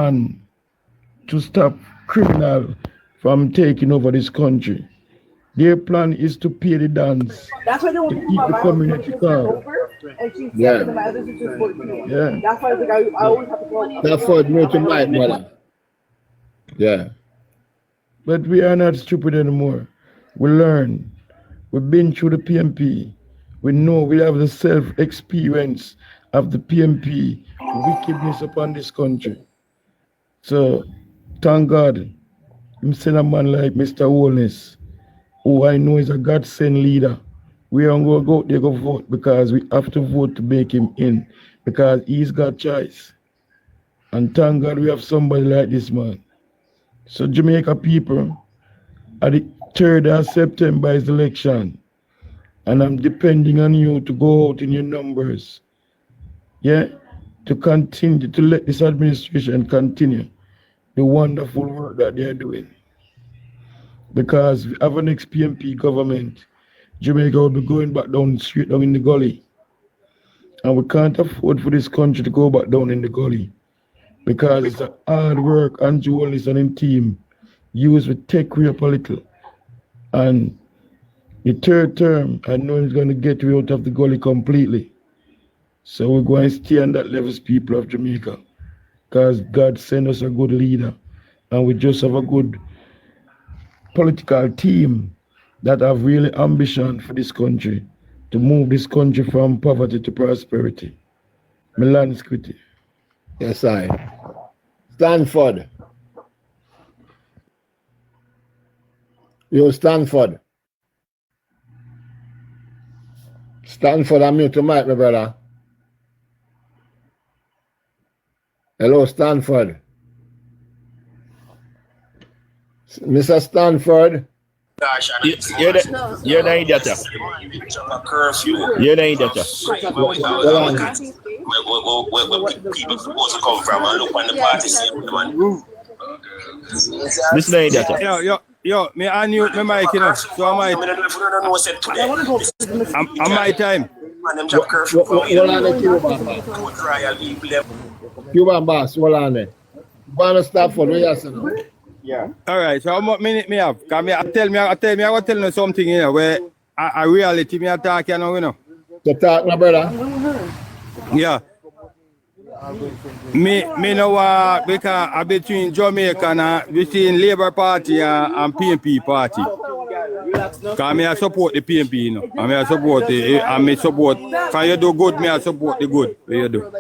plan to stop criminal from taking over this country. Their plan is to pay the dance That's why they to keep the community calm. Yeah. That's why I always have to go. That's for me to my brother. Yeah. But we are not stupid anymore. We learn. We've been through the PMP. We know we have the self-experience of the PMP wickedness upon this country. So, thank God, I'm sending a man like Mr. Holness, who I know is a God-sent leader. We are going to go out there go vote because we have to vote to make him in because he's got choice. And thank God we have somebody like this man. So Jamaica people, at the 3rd of September is the election. And I'm depending on you to go out in your numbers. Yeah? To continue, to let this administration continue the wonderful work that they're doing. Because we have an ex-PMP government, Jamaica will be going back down, straight down in the gully. And we can't afford for this country to go back down in the gully. Because it's a hard work and Holness and his team used with tech rape a little. And the 3rd term, I know it's going to get you out of the gully completely. So we're going to stay on that level as people of Jamaica. Because God sent us a good leader. And we just have a good political team that have really ambition for this country, to move this country from poverty to prosperity. Milan Squitty. Yes, I. Stanford. Yo, Stanford. Stanford, I'm mute to mic, my brother. Hello, Stanford. Mr. Stanford. You're the idiot. You're the idiot. Where people supposed to come from and look on the party scene. This is the idiot. Yo, me unmute my mic, you know. So am I. I'm my time. Cuban boss, hold on there. Go stop for me, yes, no? Yeah. All right. So how much minute me have? Cause I tell you something here where I reality me attack you know. To talk, my brother. Yeah. Me know because I between Jamaica and between Labour Party and PMP Party. Cause I support the PMP, you know. I support the I support. Can you do good? Me I support the good. What you do?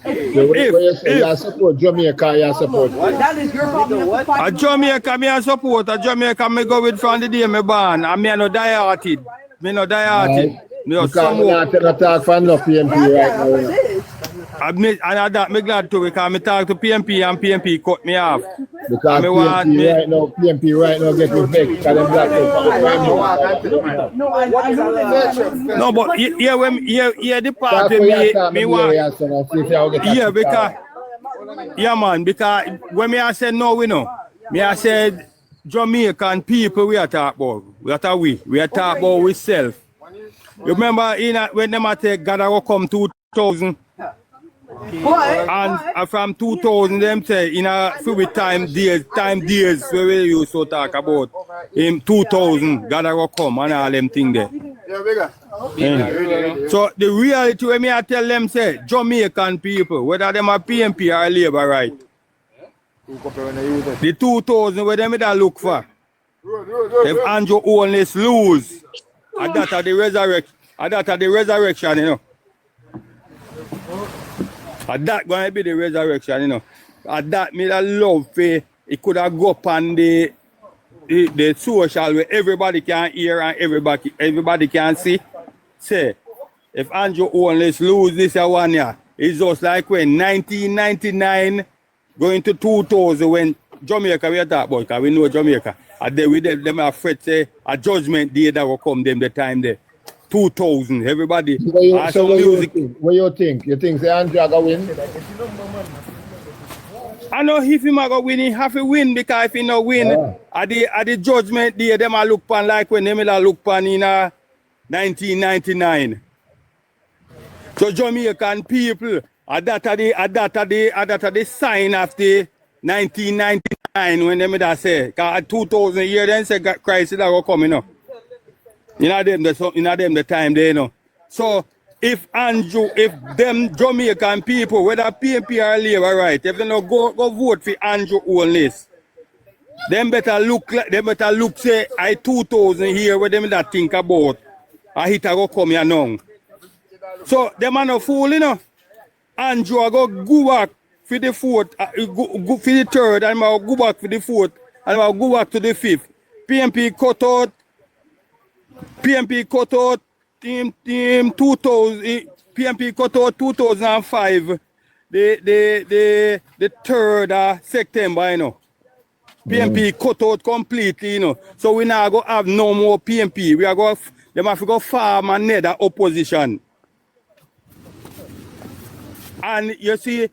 If you support Jamaica, you support. That is your problem. A Jamaica, me I support. A Jamaica, me go with from the day me born. And me no die-hearted. Me no die-hearted. Because we are not talk for enough PMP right now. And that me glad to because me talk to PMP and PMP cut me off. Because PMP right now get me vexed. No, but yeah, the party me want. Yeah, because yeah, man. Because when me I said no, we know. Me I said Jamaican people we are talk about. We are talk about ourselves. You remember when them take God will come 2000. And from 2000, them say in a few time days, where we used to talk about in 2000, God will come and all them things there. So the reality when I tell them say Jamaican people, whether them are PMP or Labour, right? The 2000 where them look for. If Andrew Holness lose, and that are the resurrection. And that are the resurrection, you know. And that going to be the resurrection, you know. And that me that love for it could have go up on the social where everybody can hear and everybody can see. Say, if Andrew Holness lose this one year, it's just like when 1999 going to 2000 when Jamaica we are talking about, because we know Jamaica. And then we them are afraid say a judgment day that will come them the time there. 2000, everybody. What you think? You think the Andrew will win? I know if he might go win, he have to win because if he no win, at the judgment day, them a look pan like when them a look pan in 1999. So Jamaican people, That are the sign of the 1999 when them that say, cause 2000 year then say crisis that will come, you know. In them the time they, you know. So if them Jamaican people, whether PNP or Labour, right, if they don't go vote for Andrew Holness, them better look say I 2000 here where them that think about a hit a go come here now. So them are no fool, you know. Andrew I go back for the fourth, go for the third, and I go back for the fourth, and I go back to the fifth. PNP cut out team 2000. PNP cut out 2005. The 3rd September, you know. PNP cut out completely, you know. So we now go have no more PNP. We are going. Them have to go farm another opposition. And you see,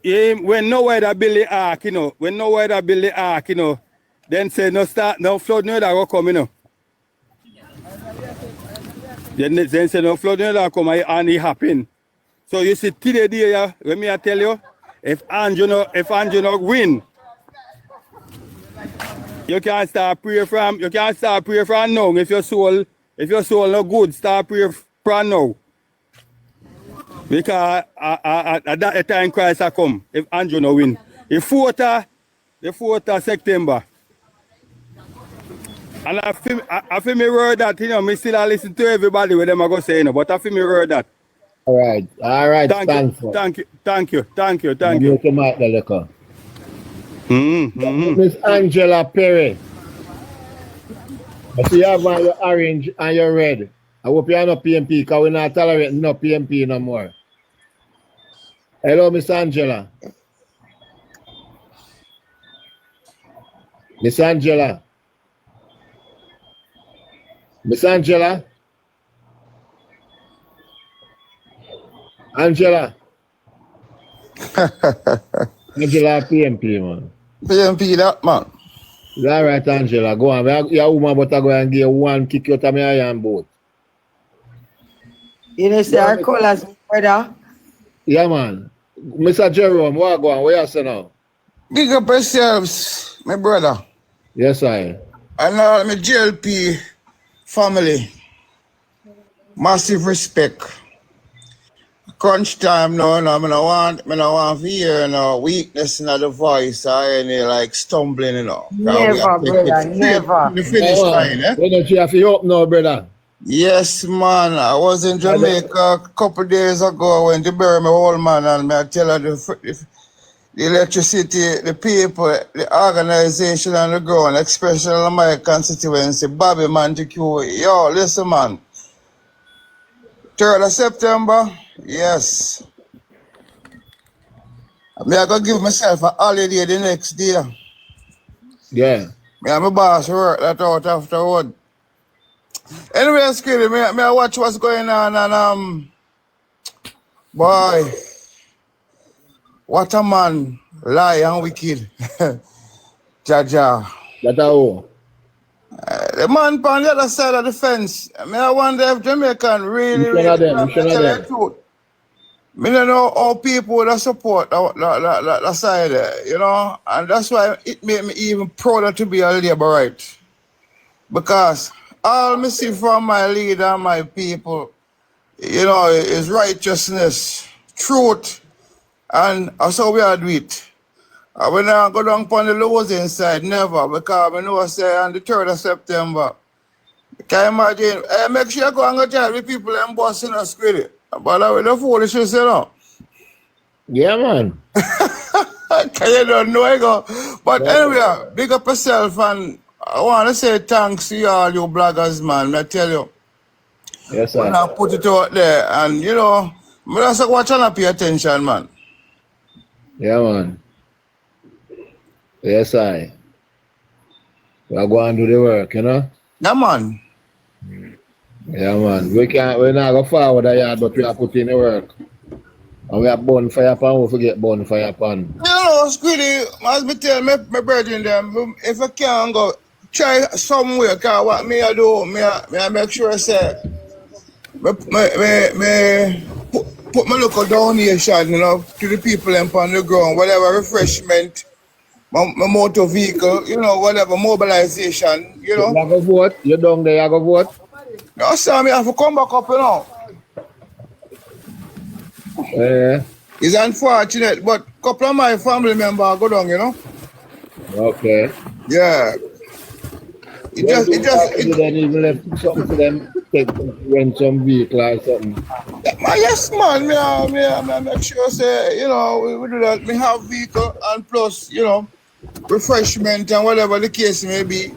when nowhere that build the ark, you know, then say no flood no that will come, you know. Then say no flood no that come and it happen. So you see today there, let me tell you, if Andrew no win, you can start pray from now. If your soul no good, start pray from now. Because at that time Christ will come if Andrew no win. The 4th September. And I feel me word that, you know, me still listen to everybody what them are going to say, you know, but I feel me word that. All right, Thank you. You come out the liquor. Miss Angela Perry. I see you have on your orange and your red. I hope you are not PMP because we're not tolerating no PMP no more. Hello, Miss Angela. Miss Angela. Miss Angela. Angela. Angela PMP, man. PMP that, man. Is all right, Angela. Go on. You're a woman, but I go and give one kick out of my iron boat. You know, say our colors, brother. Yeah, man. Mr. Jerome, what go on? Where you say now? Big up yourselves, my brother. Yes, I. And all my JLP family. Massive respect. Crunch time now, I don't want to hear no weakness in the voice or any like stumbling, you know. Never, brother, never. The finish line, eh? You have to up now, brother. Yes, man. I was in Jamaica a couple days ago when they buried my old man, and I tell her the electricity, the people, the organization on the ground, especially in my constituency, Bobby Montague. Yo, listen, man. 3rd of September, yes. I'm going to give myself a holiday the next day. Yeah. Me and my boss work that out afterward. Anyway, Skilly, me I watch what's going on, and boy, what a man, lie and wicked. Jaja. That's all. The man on the other side of the fence, I wonder if Jamaican really tell the truth. I don't know how people that support that side, you know, and that's why it made me even prouder to be a Labourite. Because all I see from my leader and my people, you know, is righteousness, truth, and that's how we are do it. I will not go down on the losing side, never, because I know I say on the 3rd of September. Can you imagine? Make sure you go and go chat with people and bossing us with it. But I will foolishness, you know. Yeah, man. Can you don't know I go. But anyway, big up yourself, and I want to say thanks to you all you bloggers, man. I tell you. Yes, sir. When I put it out there, and you know, I just watch and pay attention, man. Yeah, man. Yes, I. We are going to do the work, you know? Yeah, man. Yeah, man. We're not go forward the yard, but we are putting the work. And we have bonfire pan, we forget bonfire pan. You know, Squiddy, as me tell my brethren them, if I can't go, try somewhere, because what me I do, me I make sure I say, me put my local donation, you know, to the people on the ground, whatever refreshment, my motor vehicle, you know, whatever mobilization, you know. You go vote? You down there, you go vote? No, sir, me have to come back up, you know. It's unfortunate, but a couple of my family members go down, you know. Okay. Yeah. It just then even left something for them take rent some vehicle or something. Yes, man. Me make sure say, you know, we do that. We have vehicle and plus, you know, refreshment and whatever the case may be.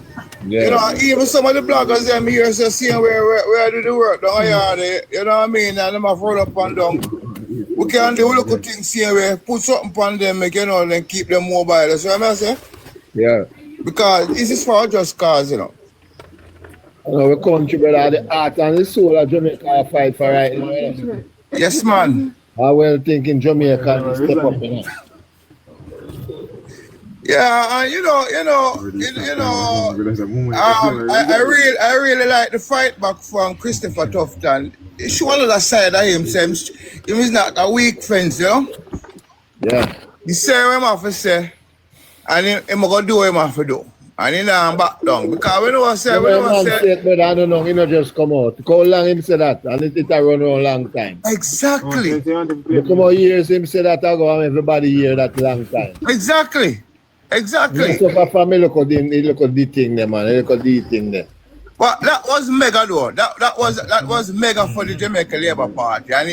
Yeah. You know, even some of the bloggers them here say seeing where I do the work down here, you know what I mean? And them have roll up and down. We can do local things here where put something on them, make, you know, and keep them mobile. That's what I say. Yeah. Because this is for just cause, you know. We country, brother, the heart and the soul of Jamaica fight for right now. Yes, man. I well thinking Jamaica step up, you know. Yeah, and I really like the fight back from Christopher Tufton. He show another side of him, he is not a weak fence, you know? Yeah. He say what him have to say, and him go do what him have to do. And he not back down. Because we know what say, but I don't know, he not just come out. How long him say that? And it run a long time. Exactly. Look how many years him say that ago and everybody hear that long time. Exactly. So for family, look at the thing there, man. Look at the thing there. But that was mega though. That was mega for the Jamaica Labour Party. And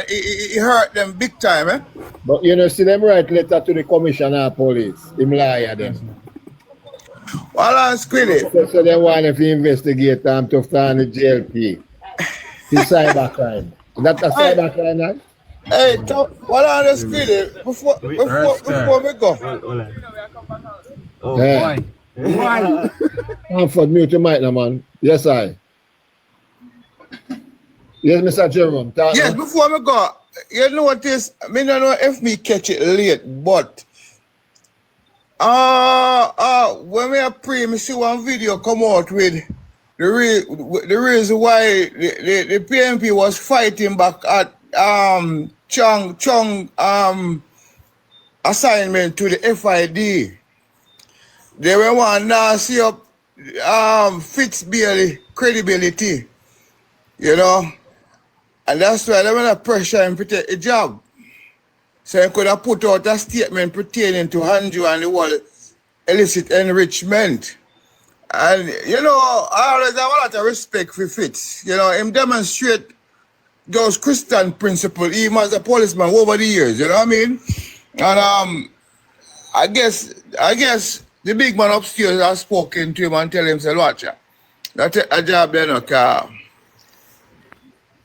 it hurt them big time, eh? But you know, see them write letter to the commissioner of police. Him lie at them. Well, I'm squiddy. So they want to investigate them to find the JLP. It's cybercrime. That's a cybercrime, right? Hey, what are the squiddy? Before we go. Oh, yeah. Why? Comfort mute your mic now, man. Yes, I. Yes, Mr. Jerome. Yes, before we go, you know what is? I mean, I don't know if me catch it late, but when we are praying, I see one video come out with the reason why the PNP was fighting back at Chung assignment to the FID. They were want to see up Fitzgerald credibility, you know, and that's why they want to pressure him to take the job. So he could have put out a statement pertaining to Andrew and the whole illicit enrichment. And, you know, I always have a lot of respect for Fitz. You know, him demonstrate those Christian principles, even as a policeman over the years, you know what I mean? And I guess the big man upstairs has spoken to him and tell him, say, watch ya, that's a job there, no car.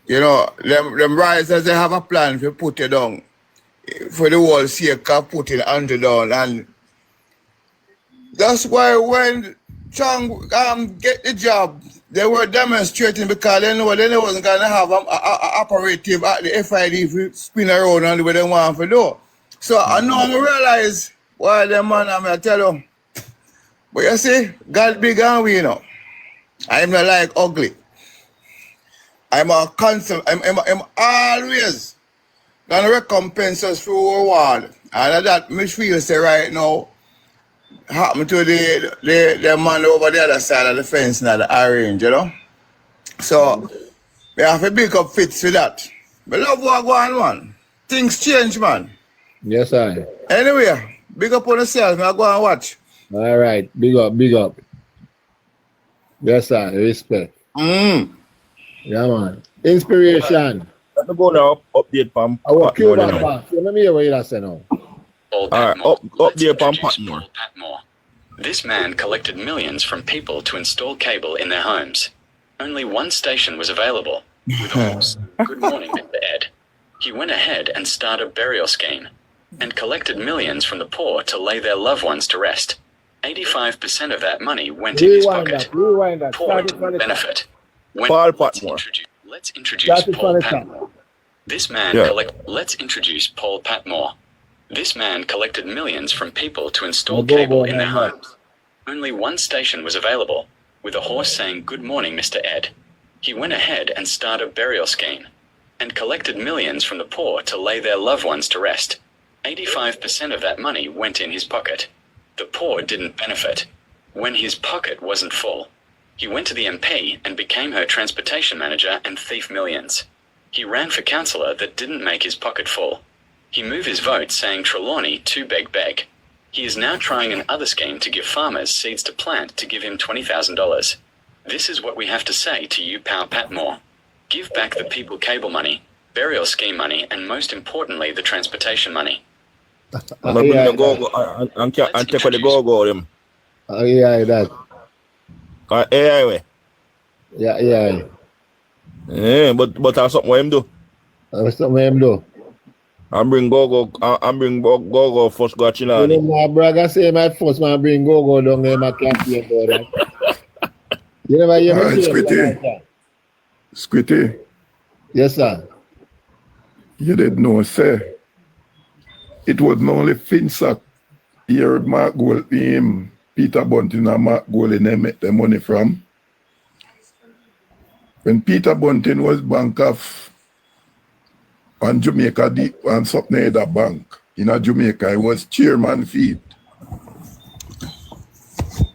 You know, them risers, they have a plan to put it down. For the whole sake of putting Andrew down. And that's why when Chang get the job, they were demonstrating because they know they wasn't going to have an operative at the FID if spin around and the way they want to do. So I know I realize why them man, I'm going to tell you. But you see, God big and we, you know. I'm not like ugly. I'm a constant, I'm always gonna recompense us for our reward. And that me feel say right now happen to the man over the other side of the fence now, the orange, you know. So we have to big up Fitz for that. But love what go on, man. Things change, man. Yes, I. Anyway, big up on yourself, man. Go and watch. All right, big up. Yes, sir. Respect. Yeah, man. Inspiration. Let me go now. Update Pam. I will kill that part. Let me hear what you say now. Alright, update Pam Patmore. This man collected millions from people to install cable in their homes. Only one station was available. With a horse. Good morning, Mr. Ed. He went ahead and started a burial scheme and collected millions from the poor to lay their loved ones to rest. 85% of that money went in his pocket. Poor didn't benefit. Paul Patmore. Let's introduce Paul Patmore. This man Let's introduce Paul Patmore. This man collected millions from people to install cable in their homes. Only one station was available, with a horse saying, "Good morning, Mr. Ed." He went ahead and started a burial scheme and collected millions from the poor to lay their loved ones to rest. 85% of that money went in his pocket. The poor didn't benefit. When his pocket wasn't full, he went to the MP and became her transportation manager and thief millions. He ran for councillor that didn't make his pocket full. He moved his vote saying Trelawney too beg. He is now trying another scheme to give farmers seeds to plant to give him $20,000. This is what we have to say to you, Power Patmore. Give back the people cable money, burial scheme money, and most importantly, the transportation money. I'm going to bring the go-go and take for the go-go them. AI that. AI way. Yeah, AI. Yeah, but that's something what him do. Something him do. I'm bring go-go first go Chilani. You know, my brother say my first man bring go-go down there, my campaign about that. You never hear me say that? Squitty, Yes, sir. you didn't know, sir. It was not only Finsack. You heard Mark Gold, Peter Bunting and Mark Gold, and they make the money from. When Peter Bunting was bank off on Jamaica Deep and something at a bank in Jamaica, he was chairman feed.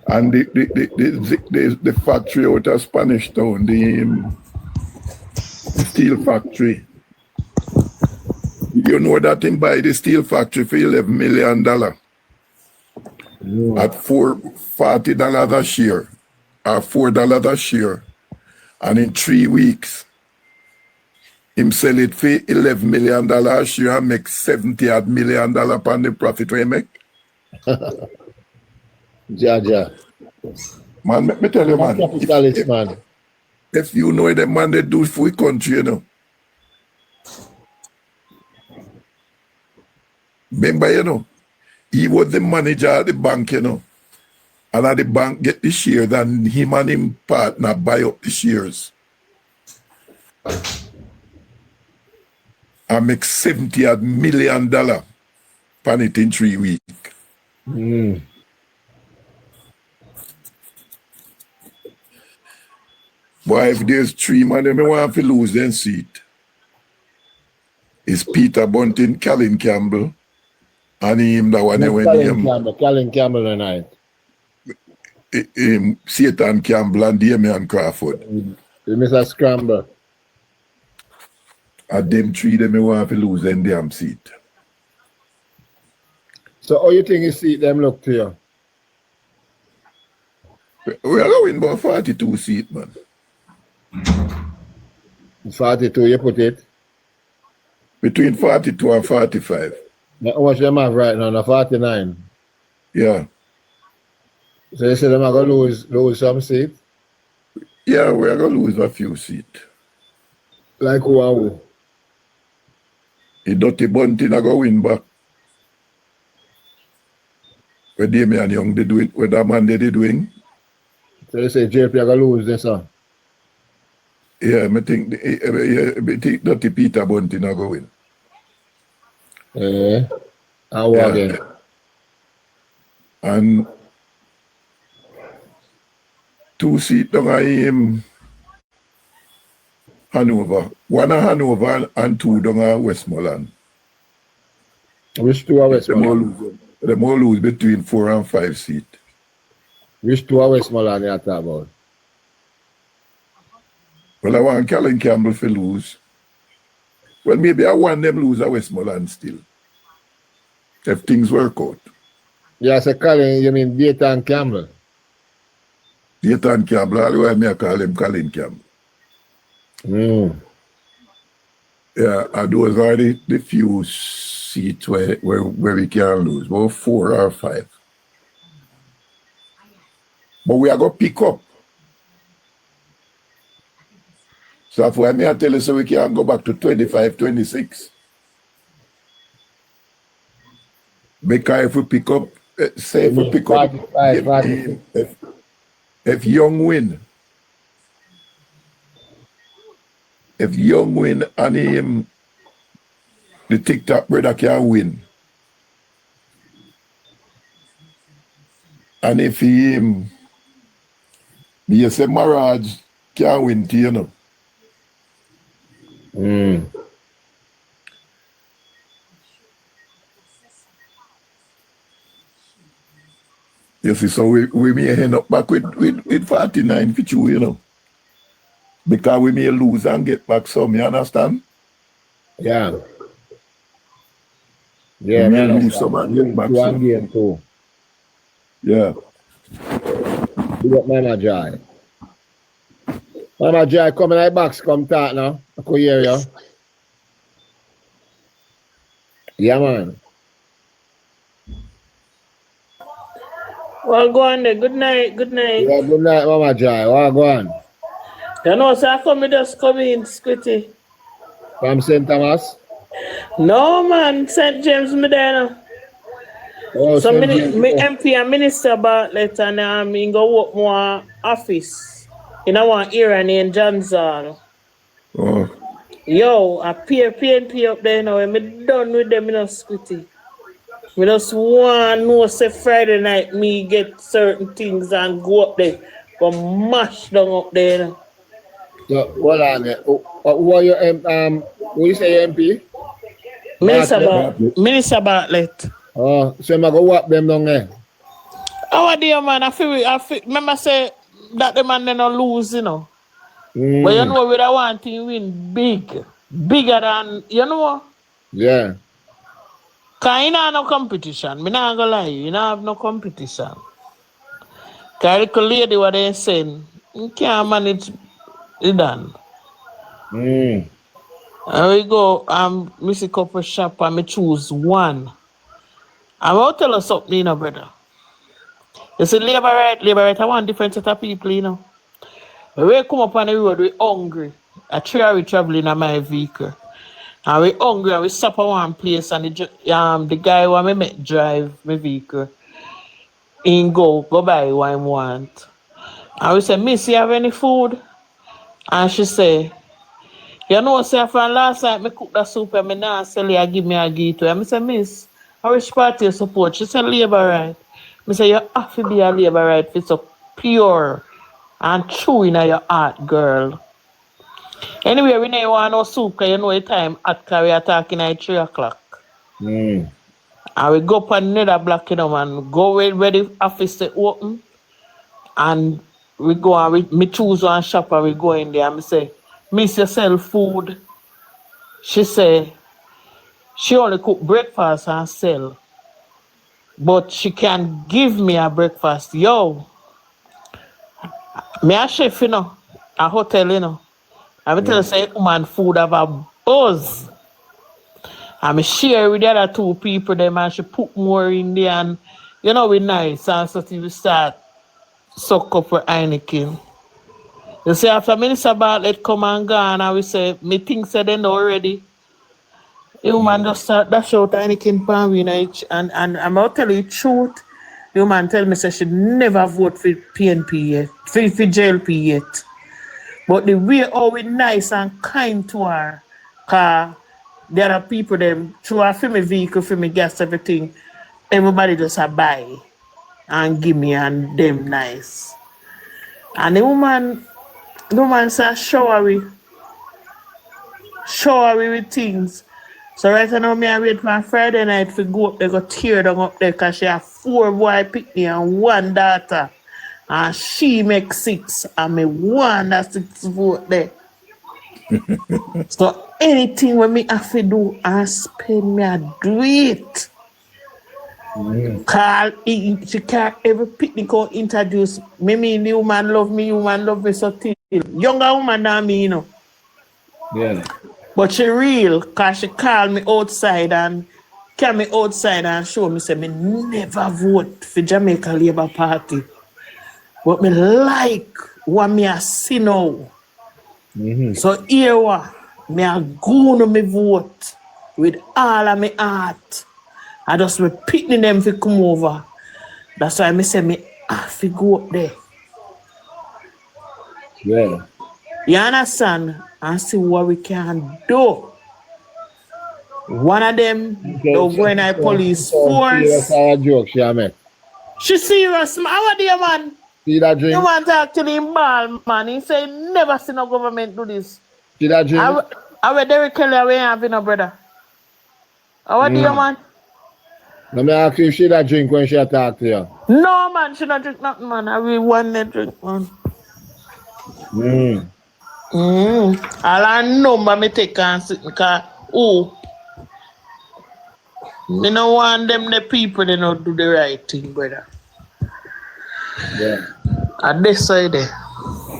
And the factory out of Spanish Town, the steel factory. You know that him buy the steel factory for $11 million at $40 a share or $4 a share. And in 3 weeks, him sell it for $11 million a share and make $70 million on the profit we make. Ja. Man, let me tell you, man. Capitalist, man. If you know the man they do for the country, you know. Remember, you know, he was the manager at the bank, you know. And at the bank get the shares and him and him partner buy up the shares. And make $70 million on it in 3 weeks. But if there's 3 man, they want to lose their seat. It's Peter Bunting, Colin Campbell, and him that one they went Colin Campbell and I. Satan Campbell and Damian Crawford. Mr. Scramble. And them 3 they want to lose their damn seat. So how you think you see them look to you? We are going about 42 seats, man. 42, you put it? Between 42 and 45. Now, how much them have right now? Now 49. Yeah. So you say them are going to lose some seats? Yeah, we are going to lose a few seats. Like who and who? The Dirty Bunting are going to win back. Where Damian Young did it, where that man did doing. So you say JP are going to lose this one? Yeah, I think Dirty Peter Bunting are going to win. And what again? And 2 seats down at Hanover. 1 at Hanover and 2 down at Westmoreland. Which 2 are Westmoreland? They more lose between 4 and 5 seats. Which 2 are Westmoreland you are talking about? Well, I want Colin Campbell to lose. Well, maybe I want them lose at Westmoreland still. If things work out. Yeah, so Colin, you mean Dayton Campbell? Dayton Campbell, all the way I call him Colin Campbell. Yeah, and those are the few seats where we can lose, about 4 or 5. But we are going to pick up. So if I may tell you, so we can go back to 25, 26. Because if we pick up, say if we pick up, if Young win, and him, the TikTok brother can win. And if me say Maraj can win too, you know. You see, so we may end up back with 49 for you, you know. Because we may lose and get back some, you understand? Yeah. We Yeah, may man. lose some and get back One some. game too. Yeah. Big up Mama Joy. Mama Joy, come in the box, come talk now. I could hear you. Yeah, man. Well, go on there. Good night. Good night. Yeah, good night, Mama Joy. Well, go on. You know, so I come just come in, Squitty. From St. Thomas? No, man. St. James, me there now. Oh, So, St. me James. MP and Minister Bartlett and me go work more office. In one area named Johnson. Oh. Yo, I peer PNP up there now. And me done with them, you know, Squitty. We just want to know, say Friday night, me get certain things and go up there. Go mash down up there now. So, hold on. Who are you, who you say MP? Minister Bartlett. Oh, so I'm going to walk them down there. How dear man, I feel, remember say that the man they not lose, you know. Mm. But you know we don't want to win big. Bigger than, you know. Yeah. Because you don't have no competition. I'm not going to lie, you don't have no competition. Because the lady what they saying, you can't manage it done. Mm. And we go, miss a couple shop and me choose one. I'm going to tell us something, you know, brother. You see, labor right, I want different set of people, you know. When we come up on the road, we hungry. I try we traveling on my vehicle. And we hungry and we stop at one place and the guy who I met drive my vehicle. He go buy what I want. And we say, Miss, you have any food? And she say, you know, say from last night, me cook the soup and me now sell you, give me a give to her. I say, Miss, which party you support? She said, labor right. I say, you have to be a labor right. It's so pure and true in your heart, girl. Anyway, we don't want no soup because you know the time at we are talking at 3 o'clock. Mm. And we go up another block, you know, man. Go where the office is open. And we go and me choose one shop and we go in there and me say, Miss, you sell food. She say, she only cook breakfast and sell. But she can give me a breakfast. Yo, me a chef, you know, a hotel, you know. I tell you, say, woman, food have a buzz. And share with the other two people, them, and she put more in there, and you know, we nice, and so we start suck up for Heineken. You see, after Minister Bartlett come and gone, and we say, me think said they know already. The woman just start dash out Heineken pan we and I'm going to tell you the truth. The woman tell me say she never vote for PNP yet, for JLP yet. But the way how we nice and kind to her, because there are people them through her for me vehicle, for me gas, everything. Everybody just a buy and give me and them nice. And the woman said shower we with things. So right now me I wait for Friday night to go up there, go tear down up there because she have 4 boy picnic and 1 daughter. And she make 6 and me 1 that 6 vote there. So anything when me have to do and spend me, I do it. Call, she can't every picnic or introduce me, the woman love me so till. Younger woman than me, you know. Yeah. But she real, cause she call me outside and carry me outside and show me say me never vote for Jamaica Labour Party. But me like what me a see now. So here what me a go to me vote with all of my heart. I just repeating them to come over. That's why me say me have to go up there. Yeah. You understand? And see what we can do. One of them, they'll go in a police force. Joke, She serious, man. How are you, man? See that drink? You want to talk to him, ball, man. He say never seen no government do this. See that drink? I Derek Kelly, we ain't having no brother. How are you, man? Let me ask you if she that drink when she talk to you. No, man, she not drink nothing, man. I really want to drink, man. All I number me take and sit because, me no want them the people they not do the right thing, brother. Yeah. At this side there.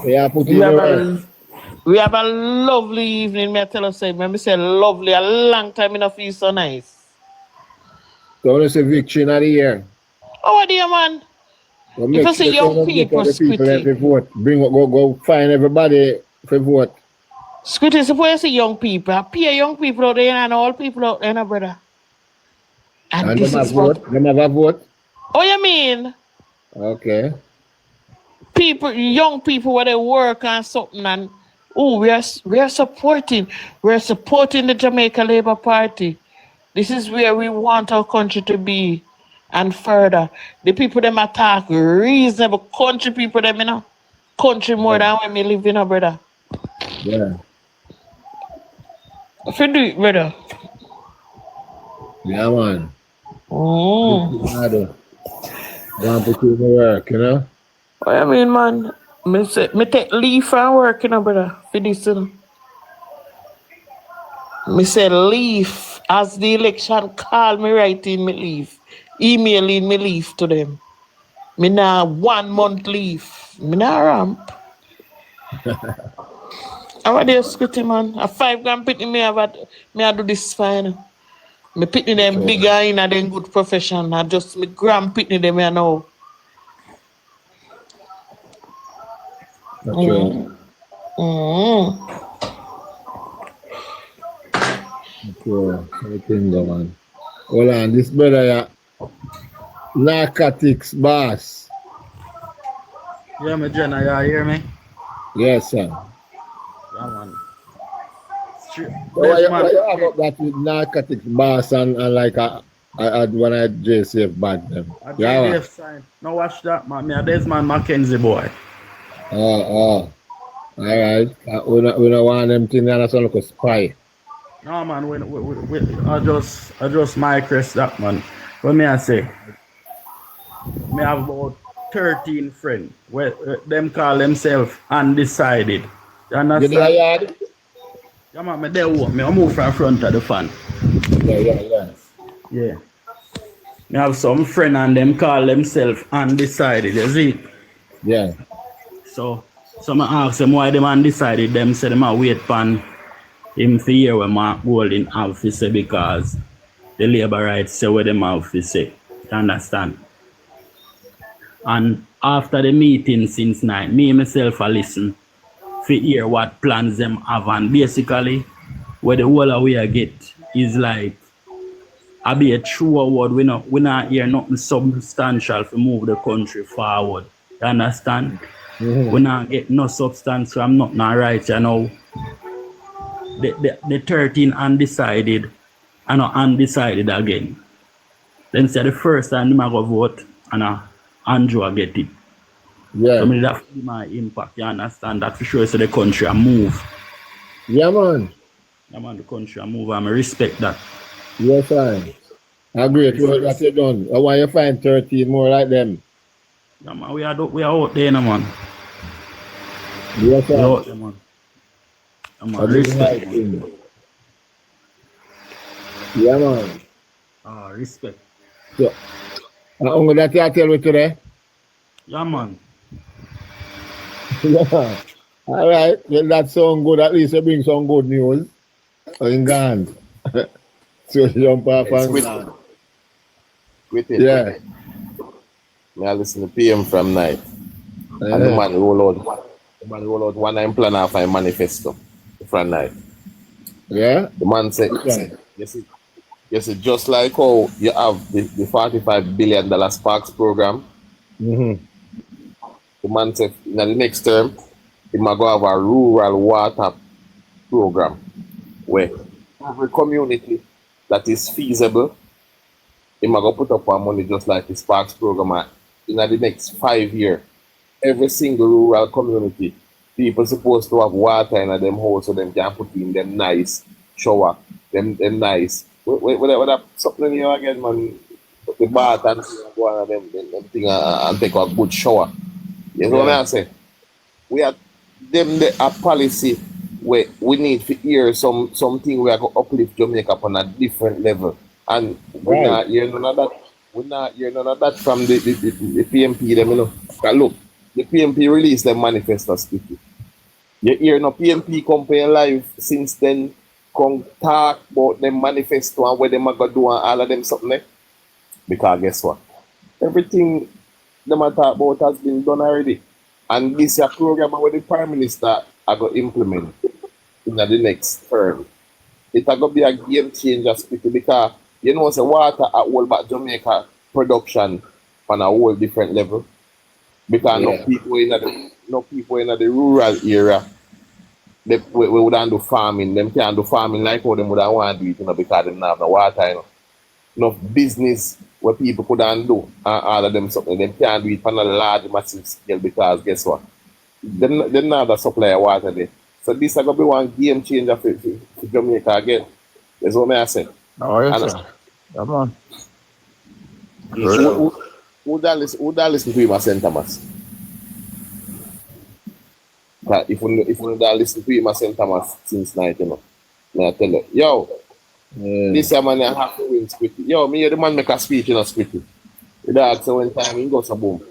Yeah, put in the work. We have a lovely evening, me I tell you, say, me say lovely, a long time in a feel so nice. So when you say victory in the year. Oh, dear man. Well, If you see young people, Squitty. Vote. Go find everybody for vote. Squitty, if you see young people, appear young people out there and all people out there, brother. And this them is vote? Them have a vote? Oh, you mean? Okay. People, young people, where they work on something and we are supporting the Jamaica Labour Party. This is where we want our country to be. And further, the people them attack reasonable country people them, you know. Country more than when we live in, brother. Yeah. If you do it, brother. Yeah, man. Go and put in the work, you know? What I mean, man? Me take leave from work, you know, brother. For this, you know. Me say leave. As the election call me writing me leave. Emailing me leave to them. Me now 1 month leave. Me now ramp. How are they scooting, man? A 5 grand pitney me I do this fine. Me pitney them bigger in a them good profession. I just me grand pitney them I know. That's right. Okay, man. Hold on, this brother, narcotics boss. Yeah, me Jenna, you hear me? Yes, sir. Yeah, man. Why you have up that with narcotics boss and like when I JCF back them? I JCF sign. No, watch that, man. Me a Desmond Mackenzie boy. All right. We don't want them things that sound like a spy. No, man. I just my crest that, man. What me I say? Me have about 13 friends where them call themselves undecided. You understand? Yard? Yeah, man. Me there walk. Me I move from front of the fan. Yeah. Me have some friend and them call themselves undecided. You see? Yeah. So I ask them why them undecided. Them say them a wait pan him for hear what Mark Golding have to say because the labor rights say what them have to say. You understand? And after the meeting since night, me myself I listen to hear what plans them have, and basically what the whole of we get is like I be a true word. We not hear nothing substantial to move the country forward. You understand? We not get no substance from nothing right, you know. The 13 undecided and not undecided again. Then say the first time I go vote and Andrew get it. Yeah. So that my impact, you understand that for sure so the country I move. Yeah, man. Yeah, man, the country I move and I respect that. Yes, fine. I agree with what you done. I want you to find 13 more like them. Yeah, man, we are out there now, man. Yes, sir. We out there, man. Yeah, man, respect. Man. Yeah, man. Respect. So, uncle, that you tell me today? Yeah, man. Yeah. All right. Well, that sounds good. At least you bring some good news. In Ghana. So jump off and gone. With it. Yeah. Me I listen to PM from night. And the man roll out 1 plan off a manifesto from night. Yeah. The man said, yes, just like how you have the $45 billion Sparks program. The man said in the next term, he might go have a rural water program where every community that is feasible, he might go put up our money just like the Sparks program. In the next 5 years, every single rural community, people supposed to have water in them house so them can put in them nice shower, them nice. What something here again, man? the bath and go on them thing and take a good shower. You know what I say? We have them a policy where we need to hear something where I go uplift Jamaica on a different level. And we're not hearing none of that. We're not hearing none of that from the PMP them, you know. But look, the PMP released their manifesto speaking. You hear no PMP company live since then come talk about them manifesto and what them are gonna do and all of them something there. Because guess what? Everything them are talk about has been done already. And this is a program where the Prime Minister are going to implement in the next term. It's going to be a game changer because you know the water at all back Jamaica production on a whole different level. Because no people in the rural area we wouldn't do farming. Them can't do farming like how them would want to do it, you know, because they don't have no water, you know. Enough business where people couldn't do all of them something. They can't do it on a large, massive scale because guess what? They don't have the supply of water there. So this is going to be one game changer for Jamaica again. That's what I say. Oh, yes, sir. Come on. Who that listen to him at St. Thomas? If we don't listen to him at St. Thomas since night, you know, I tell you, yo, this man I have to win squitty. Yo, me the man make a speech in a squitty. The dog so one time he goes a boom.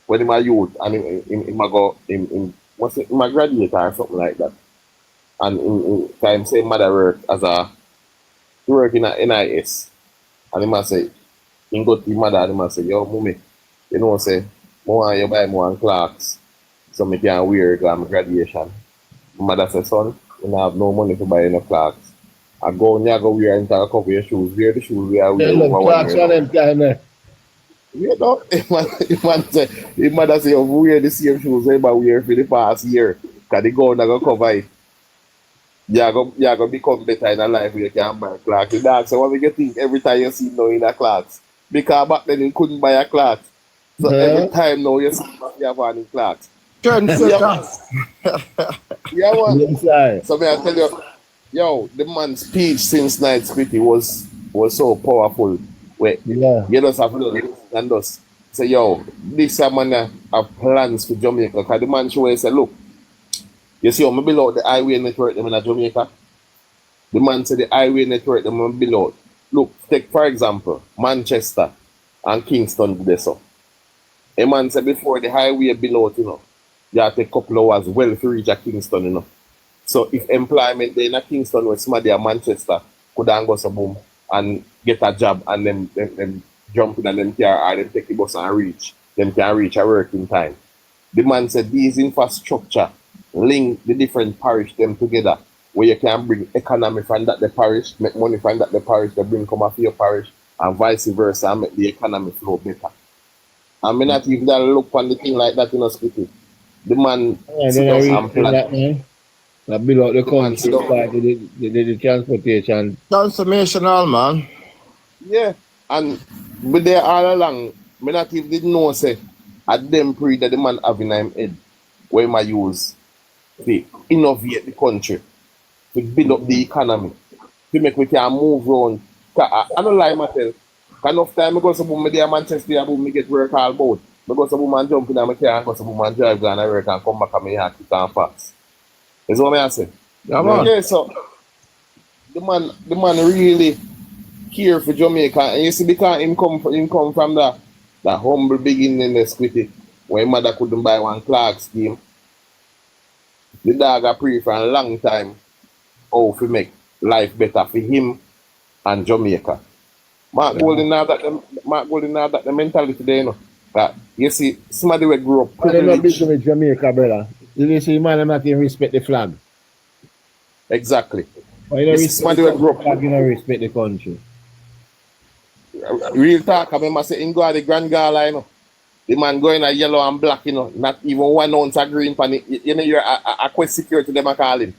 When he my youth and he go what's it, my graduate or something like that. And in time say mother work as a work in a NIS. And he must say, he go to the mother and he must say, yo, mommy, you know say, more you buy more Clarks. So me can wear my graduation. Mother said, son, you don't have no money to buy no Clarks. I go and go wear and take a couple of your shoes. Wear the shoes we are wearing. You know, the mother say, you wear the same shoes everybody wear for the past year. Because the gown are going to cover it. You're going to become better in a life where you can buy Clarks. The dog say, what we get think every time you see now in a Clarks? Because back then you couldn't buy a Clarks. So every time now you see you have one in Clarks. Yeah, man. So may I tell you, yo, the man's speech since night speech was so powerful. Where you just have to look and just say, yo, this man have plans for Jamaica. Because the man show say, look, you see, I'm below the highway network them in Jamaica. The man said the highway network them below. Look, take for example, Manchester and Kingston there so. A man said before the highway below, you know, you have to take a couple of hours well to reach a Kingston, you know. So if employment there in a Kingston where somebody at Manchester could go some boom and get a job and them jump in and them car or them take the bus and reach, them can reach a working time. The man said these infrastructure link the different parish them together where you can bring economy from that the parish, make money from that the parish, they bring come off your parish and vice versa and make the economy flow better. I mean not even that look on the thing like that, you know, speaking. The man sit down and plan. I build out the country, the transportation. Transformational, man. Yeah, and but there all along, me not even didn't know say at them pre that the man having him head where my use to innovate the country, to build up the economy, to make we can move around. I don't lie myself. Enough time I go to boom, me there Manchester, I boom, me get work all about. I go to boom and jump in my car and go to boom and drive down and work and come back and me have to come fast. That's what I say. Yeah, so the man really care for Jamaica, and you see because him come from that humble beginning the squitty when mother couldn't buy one Clark scheme. The dog a pray for a long time how to make life better for him and Jamaica. Mark Golden have that the mentality there, you know. That you see somebody will grow up privileged. They're not big with Jamaica, brother. You see, man, not even respect the flag. Exactly. Or you don't respect the flag, you don't respect the country. Real talk, I remember saying, go at the Grand Gala, you know. The man going a yellow and black, you know, not even 1 ounce of green pan it. You know, you're a quest security, them are calling.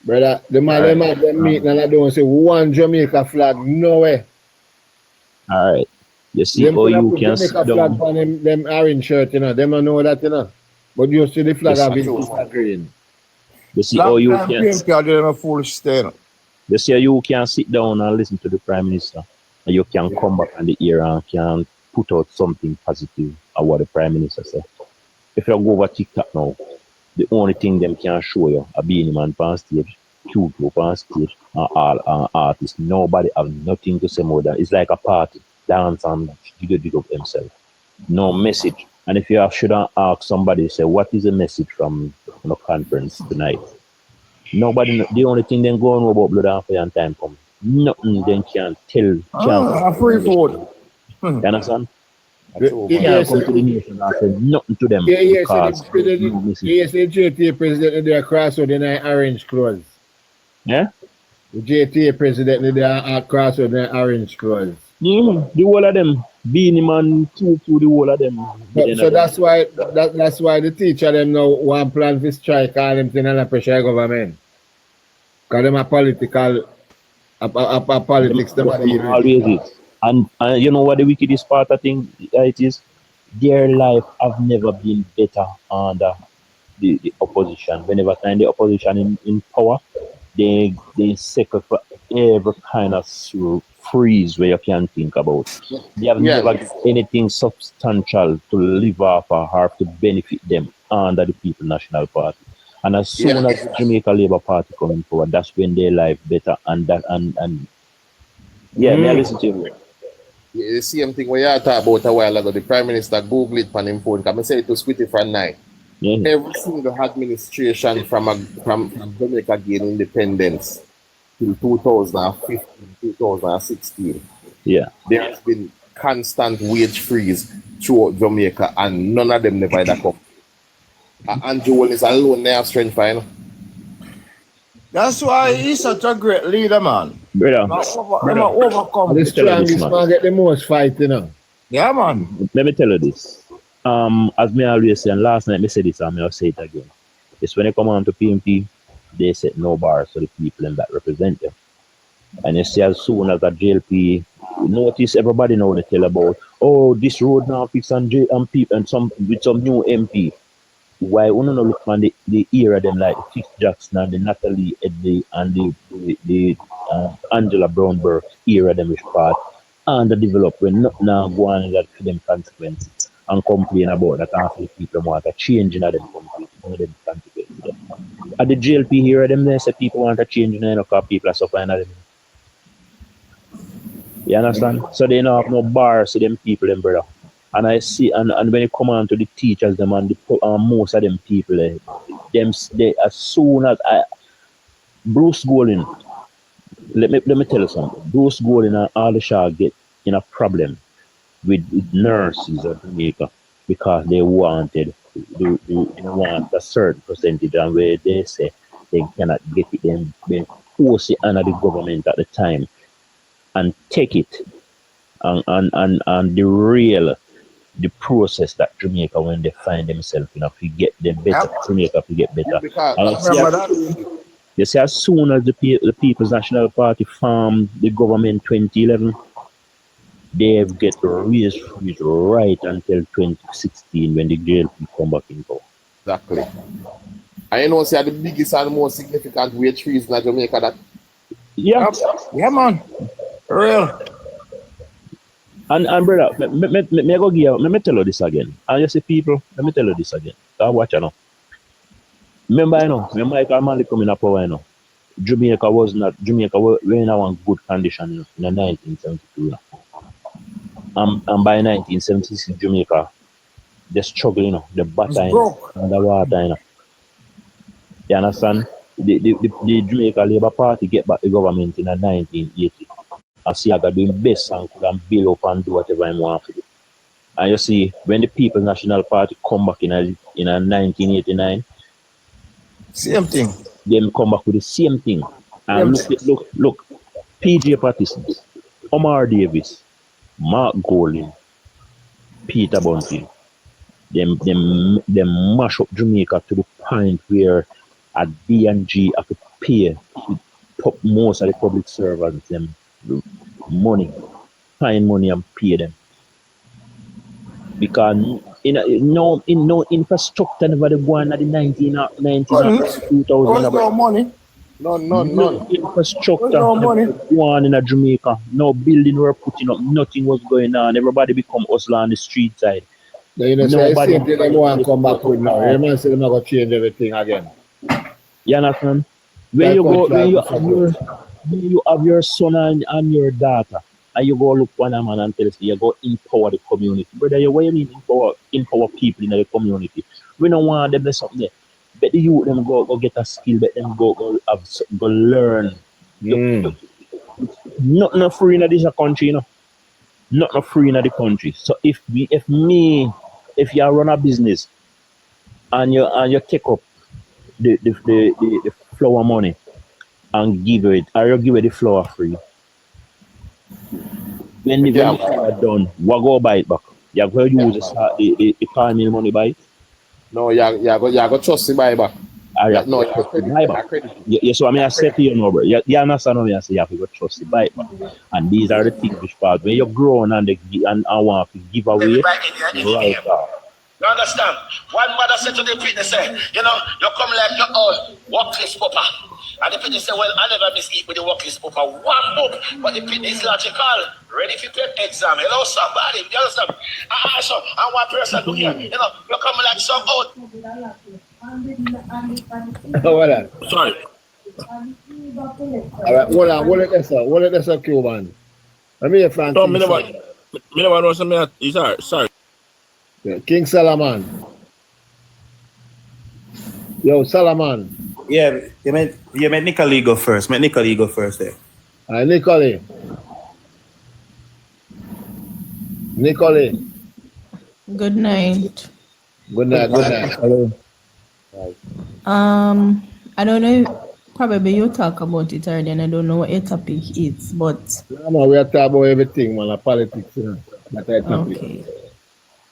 Brother, the man them at them meeting and I don't say one Jamaica flag, no way. Alright. You see how you can sit down. Flag on them orange shirt, you know, them don't know that, you know. But you see the flag of it green. You see how you can. A foolish state. You see how you can sit down and listen to the Prime Minister you can come back on the air and can put out something positive of what the Prime Minister said. If you go over TikTok now, the only thing them can show you a Beanie Man on stage, Q2 on stage, and all artists. Nobody have nothing to say more than it's like a party, dance and dig up themselves. No message. And if you should ask somebody, say, what is the message from the conference tonight? Nobody, the only thing they go on about blood and fire and time come. Nothing they can tell. Free food. You understand? You can't come to the nation and say nothing to them. Because yes, the JTA president in their crossroad in their orange clothes. Yeah? The JTA president in their crossroad in their orange clothes. Yeah, the whole of them. Beanie Man, to the whole of them. So that's why the teacher them now want plan to strike all them thing under pressure government. Because them are political politics them always is. And you know what the wickedest part of thing it is? Their life have never been better under the opposition. Whenever time the opposition in power, they second for every kind of freeze where you can think about. They have never got anything substantial to live off or to benefit them under the People National Party. And as soon as the Jamaica Labour Party coming forward, that's when their life better and may I listen to you? Yeah, the same thing we talked about a while ago. The Prime Minister Googled it on his phone. Come and say it to Squitty from night. Every single administration from Jamaica gained independence till 2015, 2016. Yeah. There has been constant wage freeze throughout Jamaica and none of them never had come. Andrew Holness alone they have strength for, you know? That's why he's such a great leader, man. Brother. Overcome. The strongest man get the most fight, you know. Yeah, man. Let me tell you this. As me always say, and last night I said this and I'll say it again. It's when they come on to PMP, they set no bars for the people that represent them. And you see as soon as a JLP, notice everybody now they tell about, oh, this road now fix and people and some with some new MP. Why we don't look on the era them like Fitz Jackson and the Natalie Edley and the Angela Brownberg era them which part underdeveloped when not now go on that for them consequences and complain about that after the people want a change in them consequences. At the JLP era them they say people want a change in them because people are suffering at them. You understand? So they don't have no bars to them people them brother. And I see, and when you come on to the teachers, them and most of them people, they as soon as Bruce Golding, let me tell you something. Bruce Golding and all the Shaw get in a problem with nurses of Jamaica because they want a certain percentage, and where they say they cannot get it, then they force it under the government at the time and take it and the process that Jamaica when they find themselves, to get them better, Jamaica to get better. You see, as soon as the People's National Party formed the government 2011, they get raised right until 2016 when the JLP come back in power. Exactly. And you know, see, the biggest and most significant wage freeze in Jamaica that. Yeah, man. Real. And brother, let me tell you this again. And you see people, let me tell you this again. Watch you know. Remember, when Michael Manley come in power, Jamaica were in a good condition in 1972. And by 1976, Jamaica, they struggle, the battle underwater. You understand? The Jamaica Labour Party get back the government in 1980. And see, I got doing best and could build up and do whatever I want to do. And you see, when the People's National Party come back in 1989, same thing. Them come back with the same thing. And look, PJ Patterson, Omar Davis, Mark Golding, Peter Bunting, them mash up Jamaica to the point where at D&G have to pay most of the public servants them money, find money and pay them. Because no infrastructure never go on at the 2000. No money. No. infrastructure No money. one in Jamaica. No building were putting up. Nothing was going on. Everybody become hustler on the street side. You know, so I same thing they want to come back with now. You man say they're not going to change everything again. You understand? When you go, when you have your son and your daughter, and you go look for a man and tell us you go empower the community. Brother, what you mean empower people in the community? We don't want them to something there. But the youth them go get a skill, but them go learn. Nothing free in this country, you know. Nothing free in the country. So if you run a business and you take up the flour money and give it, or you give it the flour free. When the flour done, what go buy it back? You go use the car mill money buy it? No, you go trust the buy back. No, you trust the buy back. Yes, so I mean I said to you, no, bro. You understand what I say? You have to go trust the buy back. And these are the things which part when you're grown and want to give away. Right. You understand? One mother said to the pitney, say, you know, you come like your old workless papa. And the pitney say, well, I never miss eat with the workless papa. One book, but the pitney is logical. Ready for prep exam. Hello, somebody. You understand? So, and one person do here, you know, you come like some old. What that? Sorry. All right, hold on. Hold it this up, Cuban. Let me hear Frank. No, me never know something. Sorry. King Salaman. Yo, Salaman. Yeah, you made Nicole go first. Make Nicole go first there. Nicole. Good night. Good night. Hello. I don't know. Probably you talk about it already, and I don't know what your topic is, but No, we are talking about everything, man. Like politics, you know. That's our topic. okay.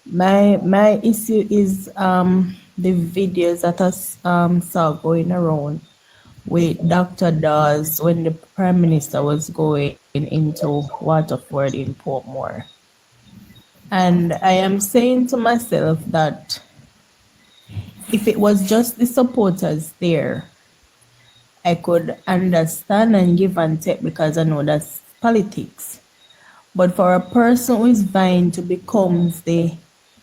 My issue is the videos that I saw going around with Dr. Dawes when the Prime Minister was going into Waterford in Portmore. And I am saying to myself that if it was just the supporters there, I could understand and give and take because I know that's politics. But for a person who is vying to become the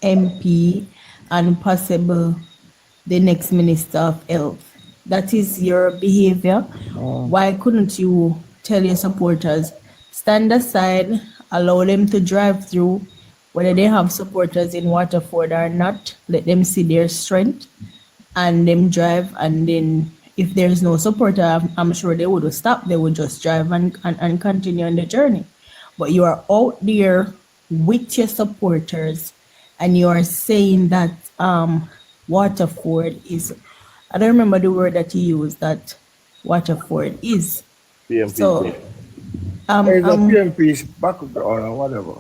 MP and possible the next Minister of Health, that is your behavior. Why couldn't you tell your supporters, stand aside, allow them to drive through, whether they have supporters in Waterford or not, let them see their strength and them drive, and then if there's no supporter, I'm sure they would stop, they would just drive and continue on the journey. But you are out there with your supporters and you are saying that Waterford is, I don't remember the word that you used, that Waterford is. PMP. So, There's a PMP back or whatever.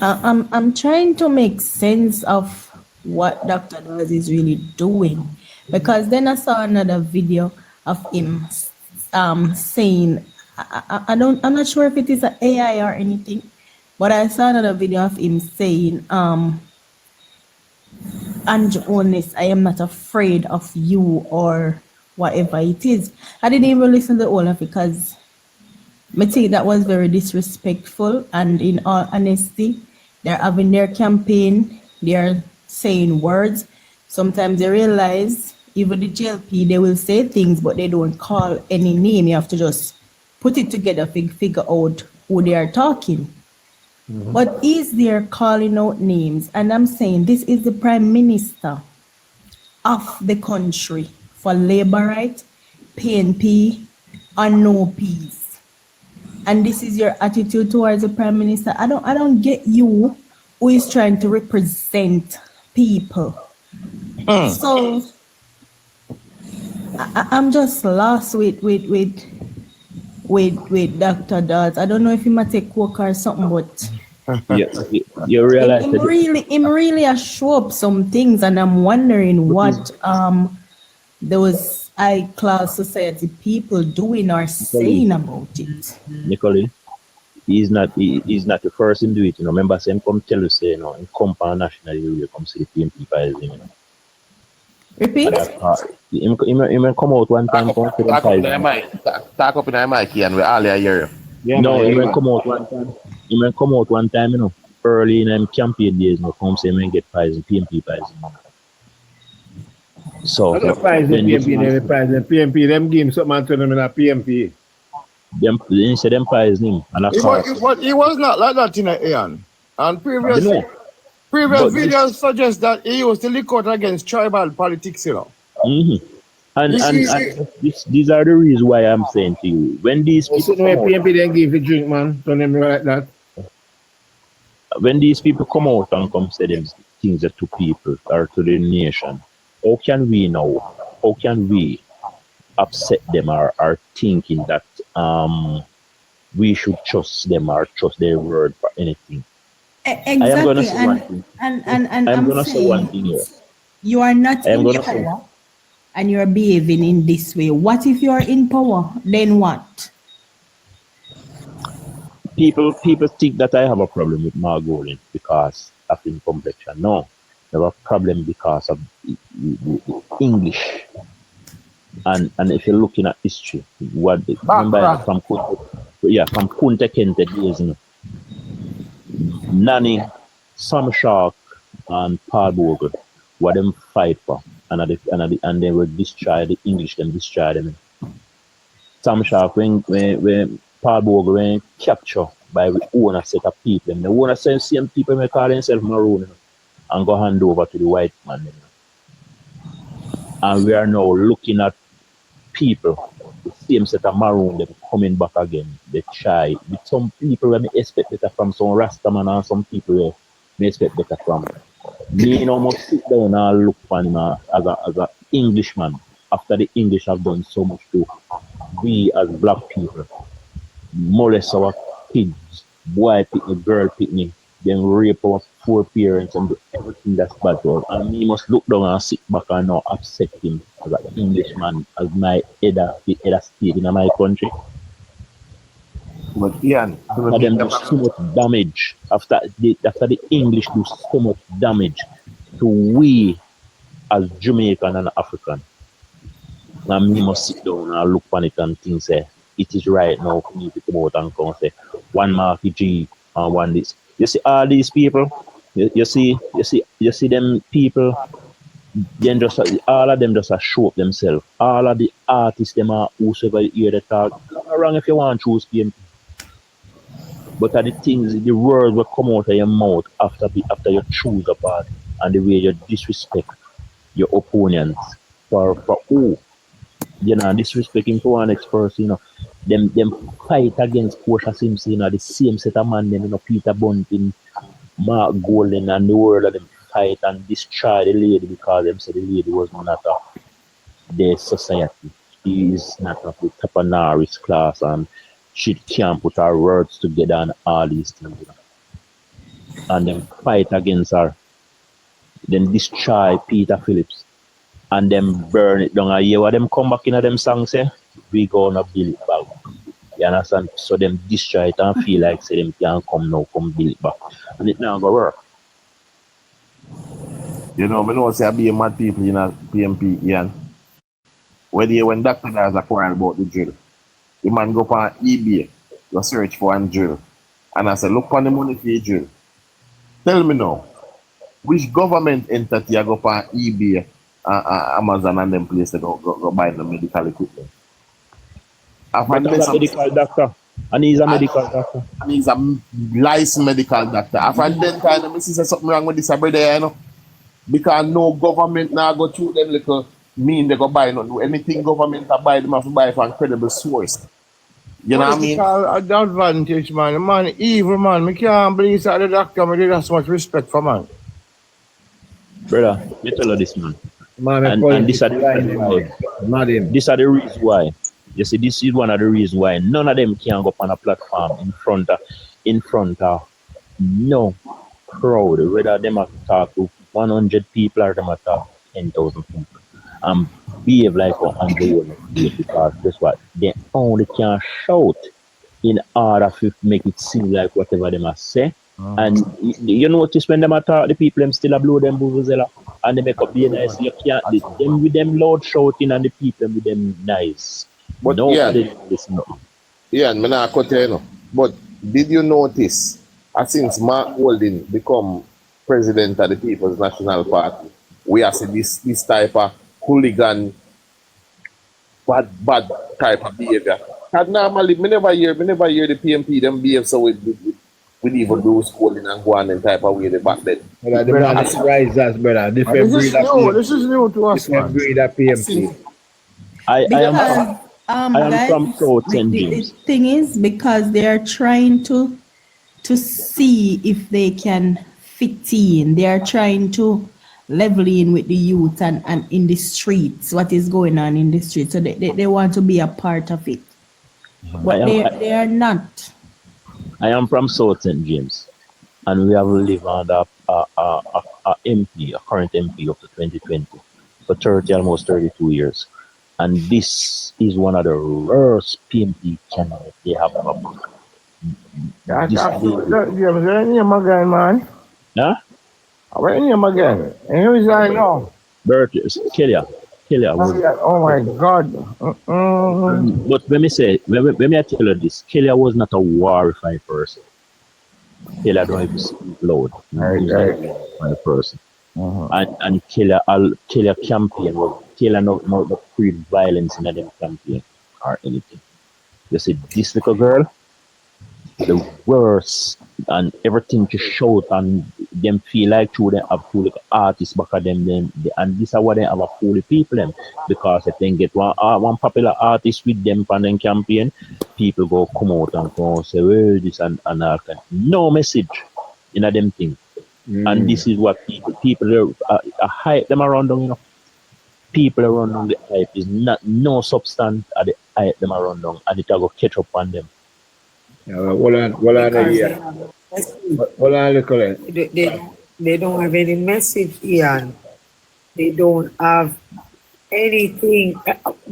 I'm trying to make sense of what Dr. Dawes is really doing, because then I saw another video of him saying, I'm not sure if it is an AI or anything, but I saw another video of him saying, and Holness, I am not afraid of you or whatever it is. I didn't even listen to all of it because I think that was very disrespectful, and in all honesty, they're having their campaign, they're saying words. Sometimes they realize, even the JLP, they will say things, but they don't call any name. You have to just put it together, figure out who they are talking. But is there calling out names? And I'm saying this is the Prime Minister of the country for labor right, PNP, and no peace. And this is your attitude towards the Prime Minister. I don't get you who is trying to represent people. So I'm just lost with Dr. Dawes. I don't know if he might take coke or something, but you realize him really has show up some things, and I'm wondering what those high class society people doing or saying about it. Nicole, he's not the first in do it, you know. Remember, say him come tell you, say, you know, in come pan national, you come see the PMP files, you know. Repeat. He may come out one time. Talk up in the mic. Talk up in the mic, Ian. We all hear you. No, he may come out one time. He may come out one time, you know, early in them campaign days. No, come say, man, get prize, PMP prize. So, the prize, the PMP, them give him something to them in a PMP. Them, they say them prize him. And he was not like that in Ian. And previous videos suggest that he used to look out against tribal politics, you know. Mm-hmm. And these are the reasons why I'm saying to you, when these people PMP then give a drink, man, to them like that. When these people come out and come say them things to people or to the nation, how can we know? How can we upset them or thinking that we should trust them or trust their word for anything? Exactly. I am gonna say one thing. I'm gonna say one thing here. You are not in power and you're behaving in this way. What if you're in power? Then what? People think that I have a problem with Margolin because of his complexion. No, I have a problem because of the English. And if you're looking at history, remember from Kunta Kinte days, you know, Nanny, Sam Shark, and Paul Bogle, what them fight for, and they will destroy the English, them destroy them. Sam Shark, when Paul Bogle when captured by the owner set of people, the owner same people may call themselves maroon, you know, and go hand over to the white man. You know. And we are now looking at people, the same set of maroon, them coming back again. They try. With some people we may expect better from, some Rastaman and some people may expect better from. Me, you know, must sit down and look for him as a Englishman. After the English have done so much to we as black people, molest our kids, boy picnic, girl picnic, then rape our poor parents and do everything that's bad to us. And me must look down and sit back and not upset him as an Englishman, as my head of state in my country. But Ian, after them do so much damage, after the English do so much damage to we as Jamaican and African. And me must sit down and look on it and think, say, it is right now for me to come out and come say, one Marky G and one this. You see all these people, you see them people, then just all of them just show up themselves. All of the artists, them are whosoever you hear the talk. Not wrong if you want to choose PMP. But are the things, the words will come out of your mouth after you choose a party, and the way you disrespect your opponents for who? You know, disrespecting to one next person, you know. Them fight against Portia Simpson, you know, the same set of man, them, you know, Peter Bunting, Mark Golden, and the world of them fight and destroy the lady because them said the lady was not of their society. She is not of the Tapanari's class and she can't put her words together and all these things. You know. And them fight against her. Then destroy Peter Phillips. And them burn it down. And hear what them come back in them songs say, we gonna build it back. You understand? So them destroy it and feel like say them can't come now, come build it back. And it now go work. You know, I know say I be a mad people in a PMP, Ian. When Dr. Daz a quarrel about the drill, the man go on eBay, go search for one drill. And I say, look on the money for the drill. Tell me now, which government entity I go on eBay, Amazon and them place to go buy the medical equipment? He's a medical doctor. And he's a medical doctor. And he's a licensed medical doctor. After then time, I see something wrong with this brother, you know. Because no government now go through them little mean they go buy no anything government to buy them have to buy from credible source. You know what I mean? Advantage, man. Man, evil man. I can't believe that the doctor me did so much respect for man. Brother, you tell her this, man. And these are the reasons why. These are the reasons why. You see, this is one of the reasons why none of them can go up on a platform in front of no crowd, whether them have to talk to 100 people or them have to talk to 10,000 people. And behave like a humble because guess what? They only can shout in order to make it seem like whatever they must say And you notice when them attack the people, them still a blow them vuvuzela and they make up the nice. You can't them with them loud shouting and the people with them nice. But Nobody listen up. Yeah, and I cut you know. But did you notice since Mark Holding become president of the People's National Party, we have seen this type of hooligan, bad type of behavior. And normally, me never hear the PMP them behave so with even Bruce Holding and go on in type of way they back then. Brother, the man is risers, brother. Different breed of PMP. This is new to us, Different man. breed of PMP. I am Guys, from South St. the James. thing is, because they are trying to see if they can fit in. They are trying to level in with the youth and in the streets, what is going on in the streets. So they want to be a part of it. But they are not. I am from South St. James, and we have lived under a MP, a current MP up to 2020, for almost 32 years. And this is one of the worst PMP candidates they have up. What's your name again, man? Huh? What's your name again? And who is I know? Bert, Kelia. Oh my God. But when me I tell you this, Kelia was not a war-refined person. Kelia don't even speak loud. Right. Person. And Kelia campaign was Kelia not create violence in them campaign or anything. You see, this little girl, the worst, and everything to shout and them feel like through them have full artists back at them, and this is what they have a full people them, because if they get one popular artist with them on them campaign, people go come out and go and say, well, this and all kind. No message in them thing. And this is what people hype them around them, you know. People around them, the hype is no substance at the hype them around them, and it will catch up on them. Hold on here. Hold on, look at it. They don't have any message, Ian. They don't have anything.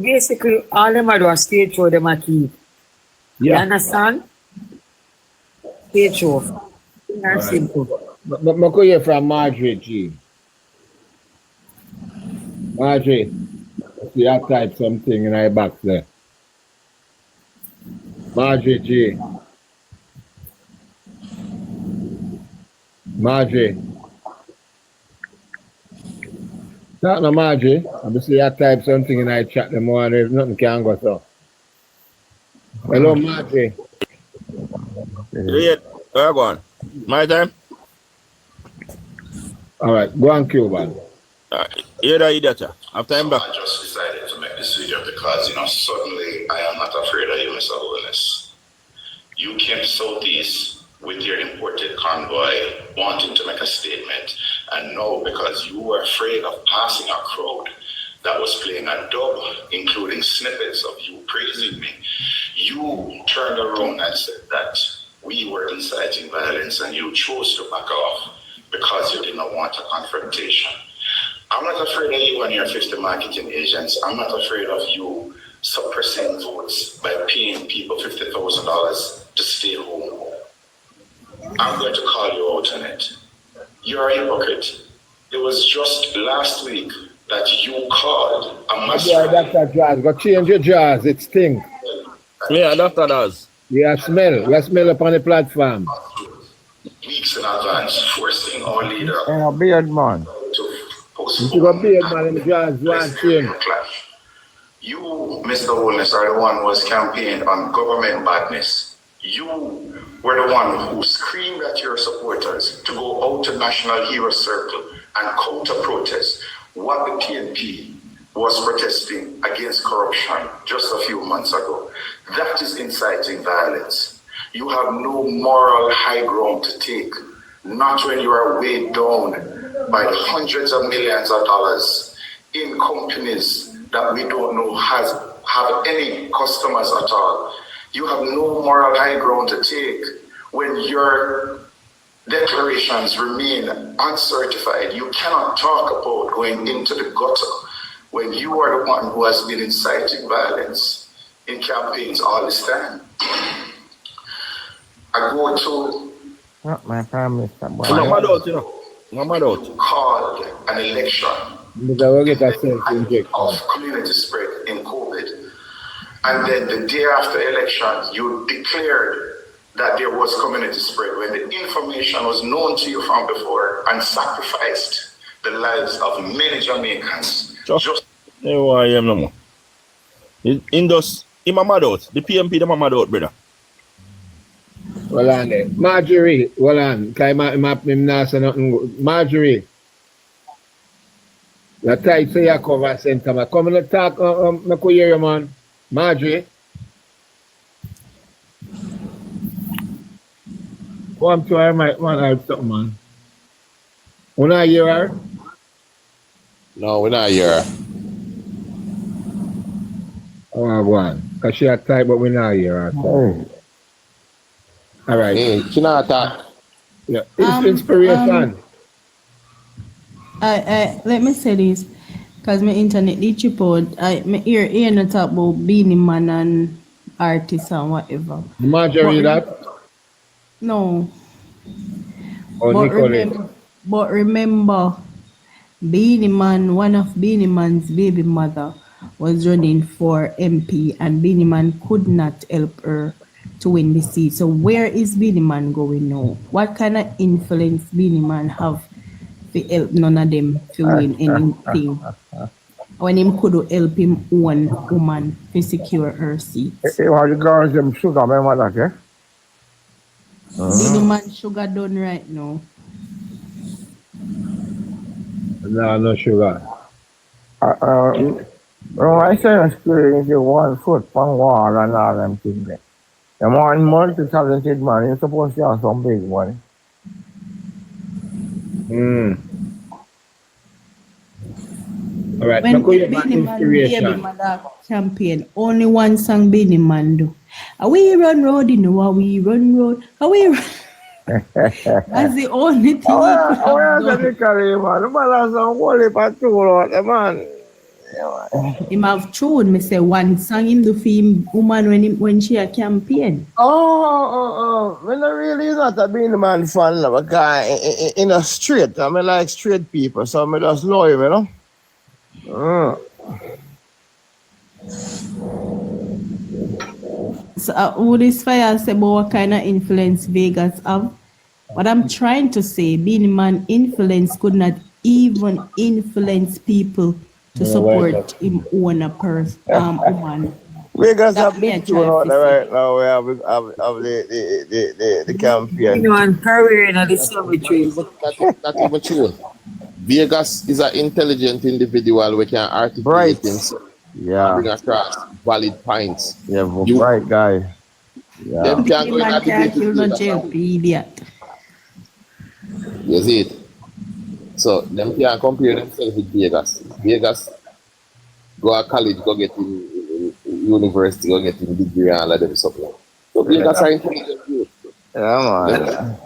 Basically, all them are do a stage show them a keep. You understand? Stage show. That's simple. But I could hear from Marjorie G. Marjorie, see I type something in our back there. Marjorie G. Marjorie. Not no Marjorie. Obviously I type something in our chat the more there's nothing can go so. Hello Marjorie. Yeah, go on. My time? Alright, go on Cuban. Here the idiot. After I'm back. I just decided to make this video because, suddenly I am not afraid of you, Mr. Holness. You came southeast with your imported convoy wanting to make a statement, and now because you were afraid of passing a crowd that was playing a dub, including snippets of you praising me, you turned around and said that we were inciting violence and you chose to back off because you did not want a confrontation. I'm not afraid of you and your 50 marketing agents. I'm not afraid of you suppressing votes by paying people $50,000 to stay home. I'm going to call you out on it. You're a hypocrite. It was just last week that you called a mass rally. Dr. Jazz, go change your jazz, it stinks. Yeah, Dr. Daz. Yeah, smell up on the platform. Weeks in advance, forcing our leader a beard man. to You got beard man in the jazz, one change. You, Mr. Holness, are the one who was campaigned on government badness. You were the one who screamed at your supporters to go out to National Hero Circle and counter-protest what the PNP was protesting against corruption just a few months ago. That is inciting violence. You have no moral high ground to take, not when you are weighed down by hundreds of millions of dollars in companies that we don't know have any customers at all. You have no moral high ground to take when your declarations remain uncertified. You cannot talk about going into the gutter when you are the one who has been inciting violence in campaigns all this time. I go to Not my Prime Minister, boy. I'm not mad out, you know. I'm mad out. Called an election Because we get a self-injection. of community spread in COVID. And then the day after election, you declared that there was community spread when the information was known to you from before and sacrificed the lives of many Jamaicans. Just No, I am no more. In those, in my mad out. The PMP, the mad out, brother. Well, on there. Marjorie, well, on. Marjorie. The tight say you cover center. Come and talk, I could hear you, man. Marjorie. Come to her, man, something, man. You not hear her? No, we're not here. Oh, go on. Because she had type, but we not hear her. All right. Hey, she not talk. Yeah. It's inspiration. Let me say this, because my internet did chip out. I hear not talk about Beanie Man and artists and whatever. Marjorie that? No. Oh, But remember, Beanie Man, one of Beanie Man's baby mother was running for MP, and Beanie Man could not help her to win the seat. So where is Beanie Man going now? What kind of influence Beanie Man have to help none of them to win anything? When him could help him one woman to secure her seat. You girls them sugar, remember that, eh? Beanie Man sugar done right now. No sugar. I say experience you 1 foot from wall and all them things there. The more multi-talented man, you're supposed to have some big money. All right, When Beanie Man baby mother campaign, only one song Beanie Man do. We run road, you know, we run road. We run. That's the only thing. Him have tune, me say one song him do for him woman when she a campaign. When I really not a Beanie Man fan, because in a straight, I mean like straight people, so I just know him, you know. So would this fire say about what kind of influence Vegas have? What I'm trying to say, Beanie Man influence could not even influence people to support him own a person, woman. Vegas have been thrown out there right now. We have the campaign. You know, and career in the cemetery. Not even true. Vegas is an intelligent individual we can articulate things. Yeah. Bring across valid points. Yeah, right guy. Yeah. Them can't go in Man a can't debate kill with no Vegas. JLP, idiot. You see it? So them can't compare themselves with Vegas. Vegas go to college, go get in university, go get in degree and all of them stuff. So Vegas are intelligent youth. Yeah,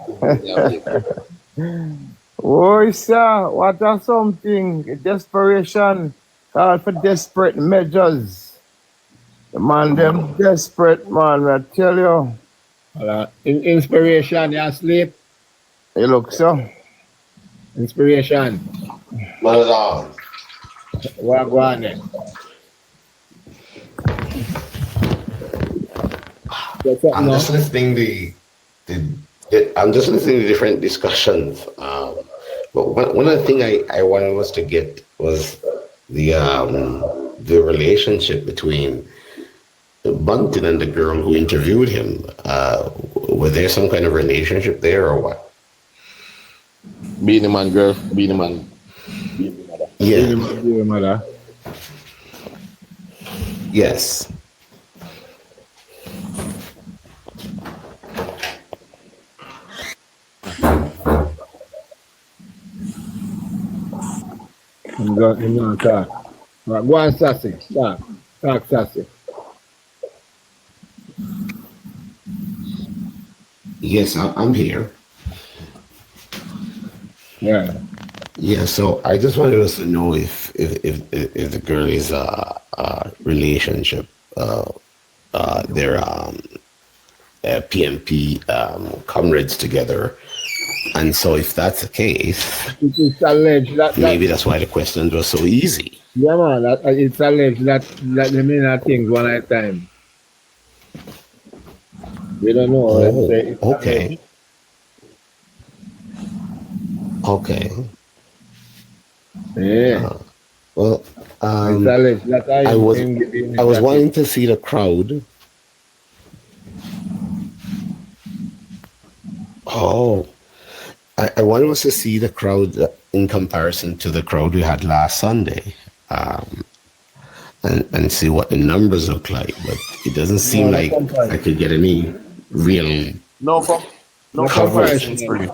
man. Oh, sir, what are something? Desperation call for desperate measures. The man, them desperate, man, I tell you. Inspiration, you asleep? You look so. Inspiration. Not at all. What go on there? I'm just listening I'm just listening to different discussions. But one of the things I wanted us to get was the relationship between Bunton and the girl who interviewed him. Was there some kind of relationship there or what? Beanie Man girl, Beanie Man. Yeah. Beanie mother. Yes. I'm going to talk. Right, go on, Sassy. Talk, Sassy. Yes, I'm here. Yeah. Yeah, so I just wanted us to know if the girl is a relationship, their PMP comrades together. And so if that's the case, it's alleged that maybe that's why the questions were so easy. Yeah, man, it's alleged that they mean that things one at a time. We don't know. Oh, It's okay. Okay. Yeah. Well, it's alleged that I was wanting to see the crowd. Oh, I wanted us to see the crowd in comparison to the crowd we had last Sunday, and see what the numbers look like. But it doesn't seem like I could get any real No coverage. comparison.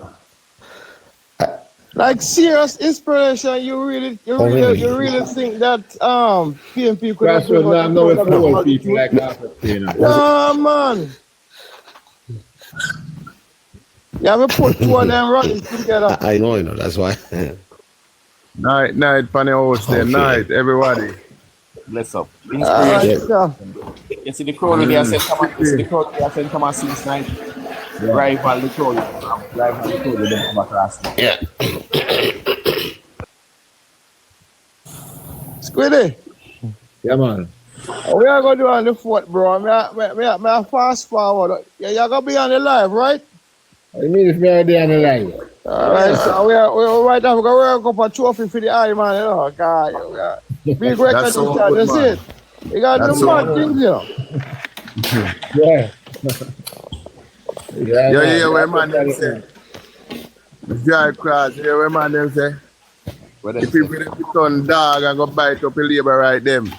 Like serious inspiration, you really think that PMP could have Grassroots, people like that, you know. No, man. Yeah, we put two of them running together. I know, that's why. Night, funny host there. Night, everybody. Bless up. Inspiration. You see the crowd with the sent come and since night. Rival the crowd. Rival the crowd with them come across. Yeah. Squiddy. Yeah, man. We are going to do on the foot, bro. Me fast forward. You're going to be on the live, right? I mean, if we are there on the line. Alright, so we're right now. We're going to go for a trophy for the eye, man. You know, God. Big record this time. That's it. You got to do mad things, you know. Yeah. Yeah, where man them say. Drive cross, yeah, where man them say. The people them put on dog and go bite up the labor right them.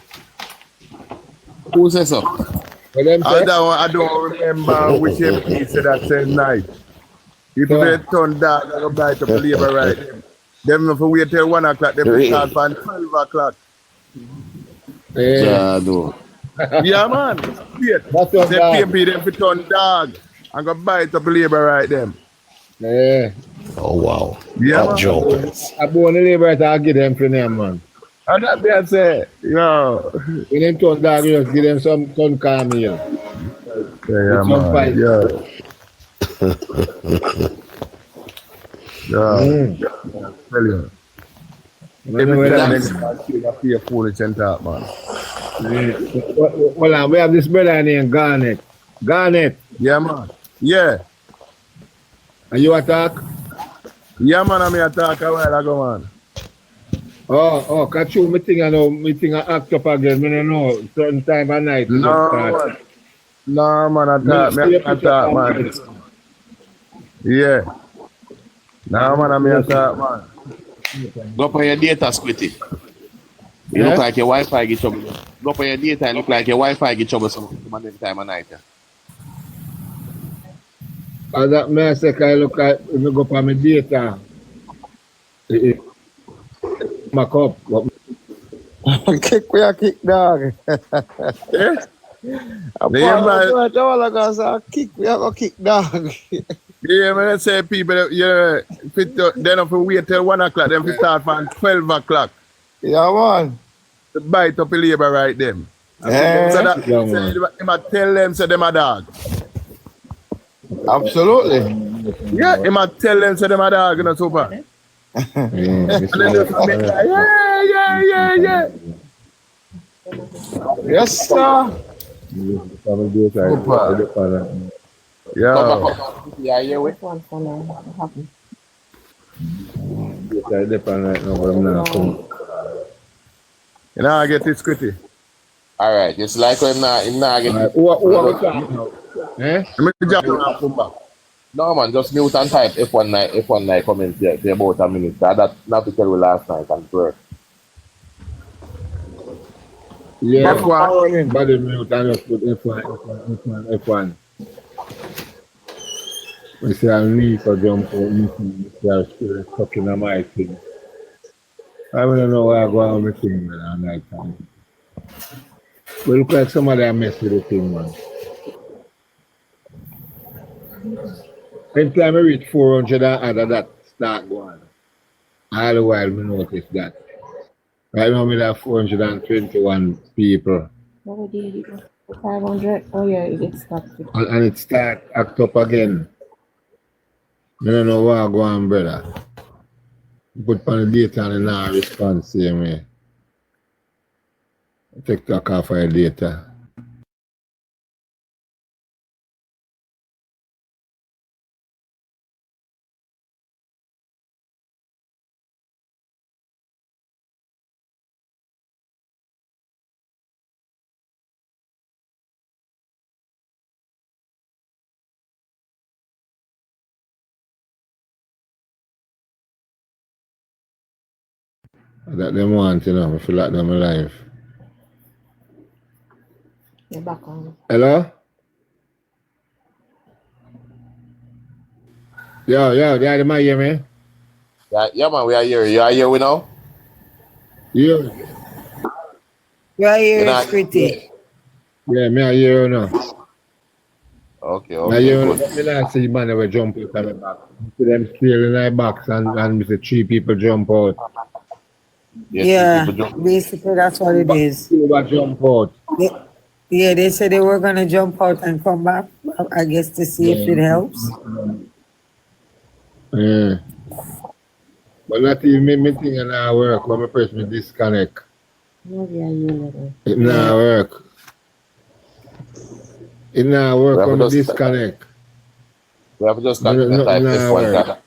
Who says so? I don't remember which MP said that same night. If they turn dog and go bite up the labor right them. Them if we wait till 1 o'clock, they put start from 12 o'clock. Yeah, yeah, man. Wait. They PMP them put on dog and go bite up the labor right them. Yeah. Oh, wow. Yeah, man. Jokers. I born the labor, I'll give them for them, man. And that they say, yo. When them turn dog, you just give them some cameal. Yeah, man. Yeah. Yeah. Tell you. Every time next man feel foolish and talk, man. Hold on, we have this brother named Garnet. Garnet. Yeah, man. Yeah. And you attack? Yeah, man, I'm attack a while ago, man. Oh, catch you, me think I act up again. I don't know, certain time of night. No, man, attack, man. Yeah. No, man, I'm attack, man. Go up on your data, Squitty. You look like your Wi-Fi get trouble. Go up on your data and look like your Wi-Fi get trouble some time of night. As that man say, I look at me go up on my data. My cup. Kick dog. Yeah? We have a kick dog. Yeah, man, I say people, then if we wait till 1 o'clock, then we start from 12 o'clock. Yeah, man. To bite up the labor right them. So that he might tell them, say them a dog. Absolutely. Yeah, he might tell them, say them a dog, you know, super. And then they make like, yeah. Yes, sir. Yeah, which one for now? You know, I get it, Squitty. All right, it's like when I get it. Who are we talking about? Eh? No, man, just mute and type F1 night comments here for about a minute. That not to tell you last night and work. Yeah, F1. Body mute and just put F1. We say I need to jump for anything. We are still talking on my thing. I don't know why I go on with thing, man, at night time. But look like somebody I mess with the thing, man. Anytime I reach 400 and add that start going. All the while we notice that. Right now we have 421 people. 500. Oh yeah, it stopped. And it start act up again. I don't know what go on, brother. Put on the data and now respond same way. Take talk off your data. That them want, you know, I feel like them alive. You're back on. Hello? Yo, Daddy, man, hear me? Yeah, man, we are here. You are here we now? Yeah. You are You're here, not- Squitty. Yeah, me I hear you now. Okay, I hear you. good. Me not see man ever jump out of my back. See them still in my box and me see 3 people jump out. Yeah, basically that's what it is. Jump out. They said they were gonna jump out and come back. I guess to see if it helps. Yeah. But not even me thing and I work when I press me disconnect. It not work. It not work when I disconnect. We have to just type F1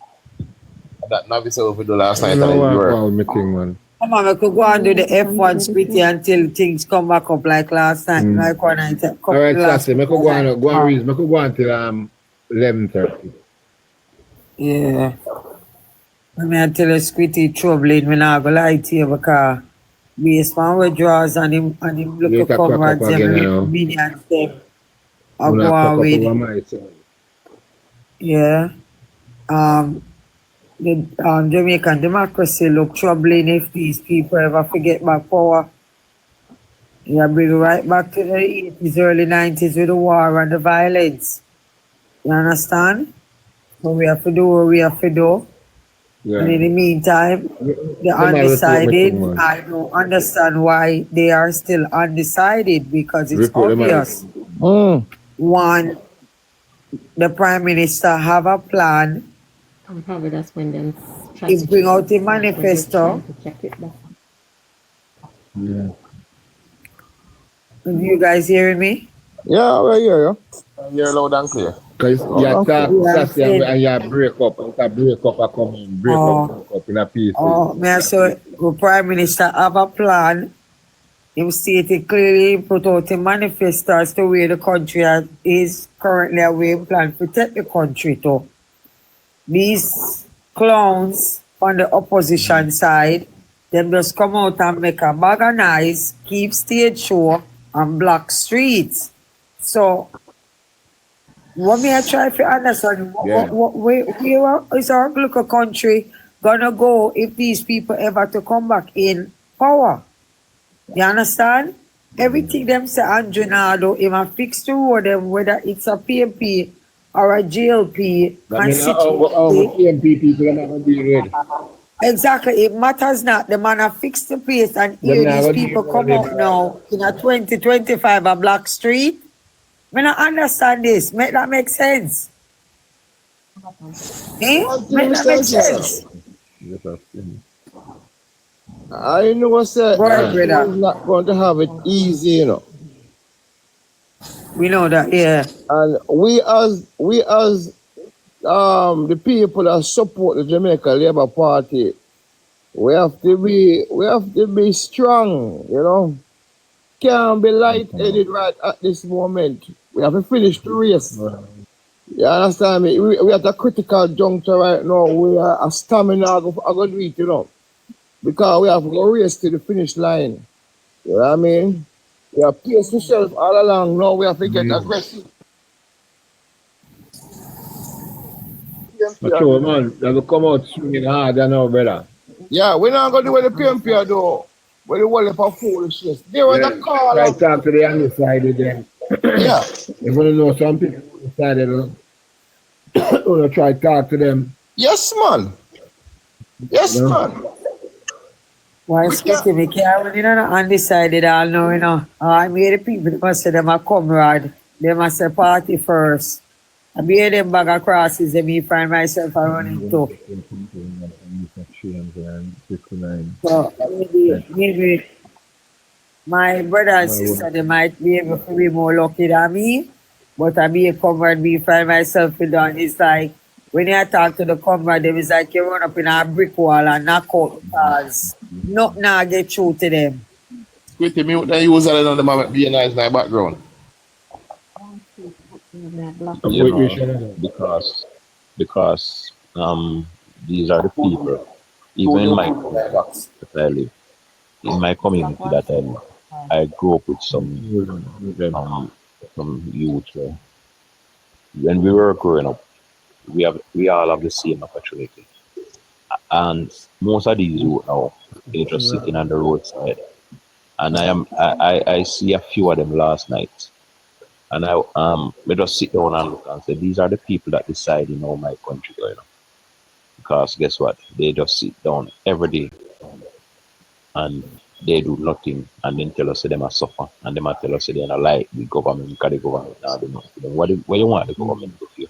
that novice over the last night. Man. Come on, we could go and do the F1 Squitty until things come back up like last night. Like one night. All right, Sassy, I could go on till 11:30. Yeah. I mean, I tell you, Squitty troubling me now, go lie to you because based on withdrawals and him look at converts them millions them. I go on with. Yeah. The Jamaican democracy look troubling if these people ever forget back power. You bring right back to the 80s, early 90s with the war and the violence. You understand? So we have to do what we have to do. Yeah. And in the meantime, the undecided, I don't understand why they are still undecided because it's obvious. One, the Prime Minister have a plan. And probably that's when them He bring out the manifesto. Yeah. You guys hearing me? Yeah, I hear you. You're loud and clear. Because you talk Sassy and you break up. And you break up and come in. Break up in a piece. So the Prime Minister have a plan. He stated clearly, put out a manifesto as to where the country is currently away plan to protect the country to. These clowns on the opposition side, them just come out and make a bag of nice, keep stage show and block streets. So what me I try to understand, where is our local country gonna go if these people ever to come back in power? You understand? Everything them say Andrew Nado, him a fix the road them, whether it's a PMP or a JLP PMP people are not going to be ready. Exactly, it matters not. The man have fixed the place and here these people come out now in a 2025 a Black Street. I don't understand this. Make that make sense. Make that make sense. I know what's that. We're not going to have it easy, you know. We know that, yeah. And we as the people that support the Jamaica Labour Party, we have to be strong, you know. Can't be light-headed right at this moment. We have to finish the race. You understand me? We at a critical juncture right now. We are a stamina I go do it, you know. Because we have to go race to the finish line. You know what I mean? We have paced ourselves all along. Now we have to get aggressive. But sure, man, they will come out swinging hard now, brother. Yeah, we're not going to do what the PMP do. What the whole of foolishness. They were the call. Try to talk to the undecided then. Yeah. If you want to know some people decided, you want to try to talk to them. Yes, man. Yes, man. Why Skitty, me can't you know, undecided all know, you know. I made the people they must say them a comrade. They must say party first. I made them bag of crosses and me find myself a running too. So maybe my brother and sister they might be able to be more lucky than me. But I be a comrade, me find myself with done. It's like when I talk to the comrade, them it's like you run up in a brick wall and knock out the cars. Nothing now get through to them. Squitty mute and use it on the moment be nice in the background. You know, because these are the people. Even in my community that I live, in my community that I live, I grew up with some youth. When we were growing up, we all have the same opportunity, and most of these youth now they just sitting on the roadside, and I see a few of them last night. And we just sit down and look and say, these are the people that decide, you know, my country going on. Because guess what? They just sit down every day and they do nothing and then tell us that they must suffer and they might tell us that they're not like the government because the government now do nothing. What you want the government to do?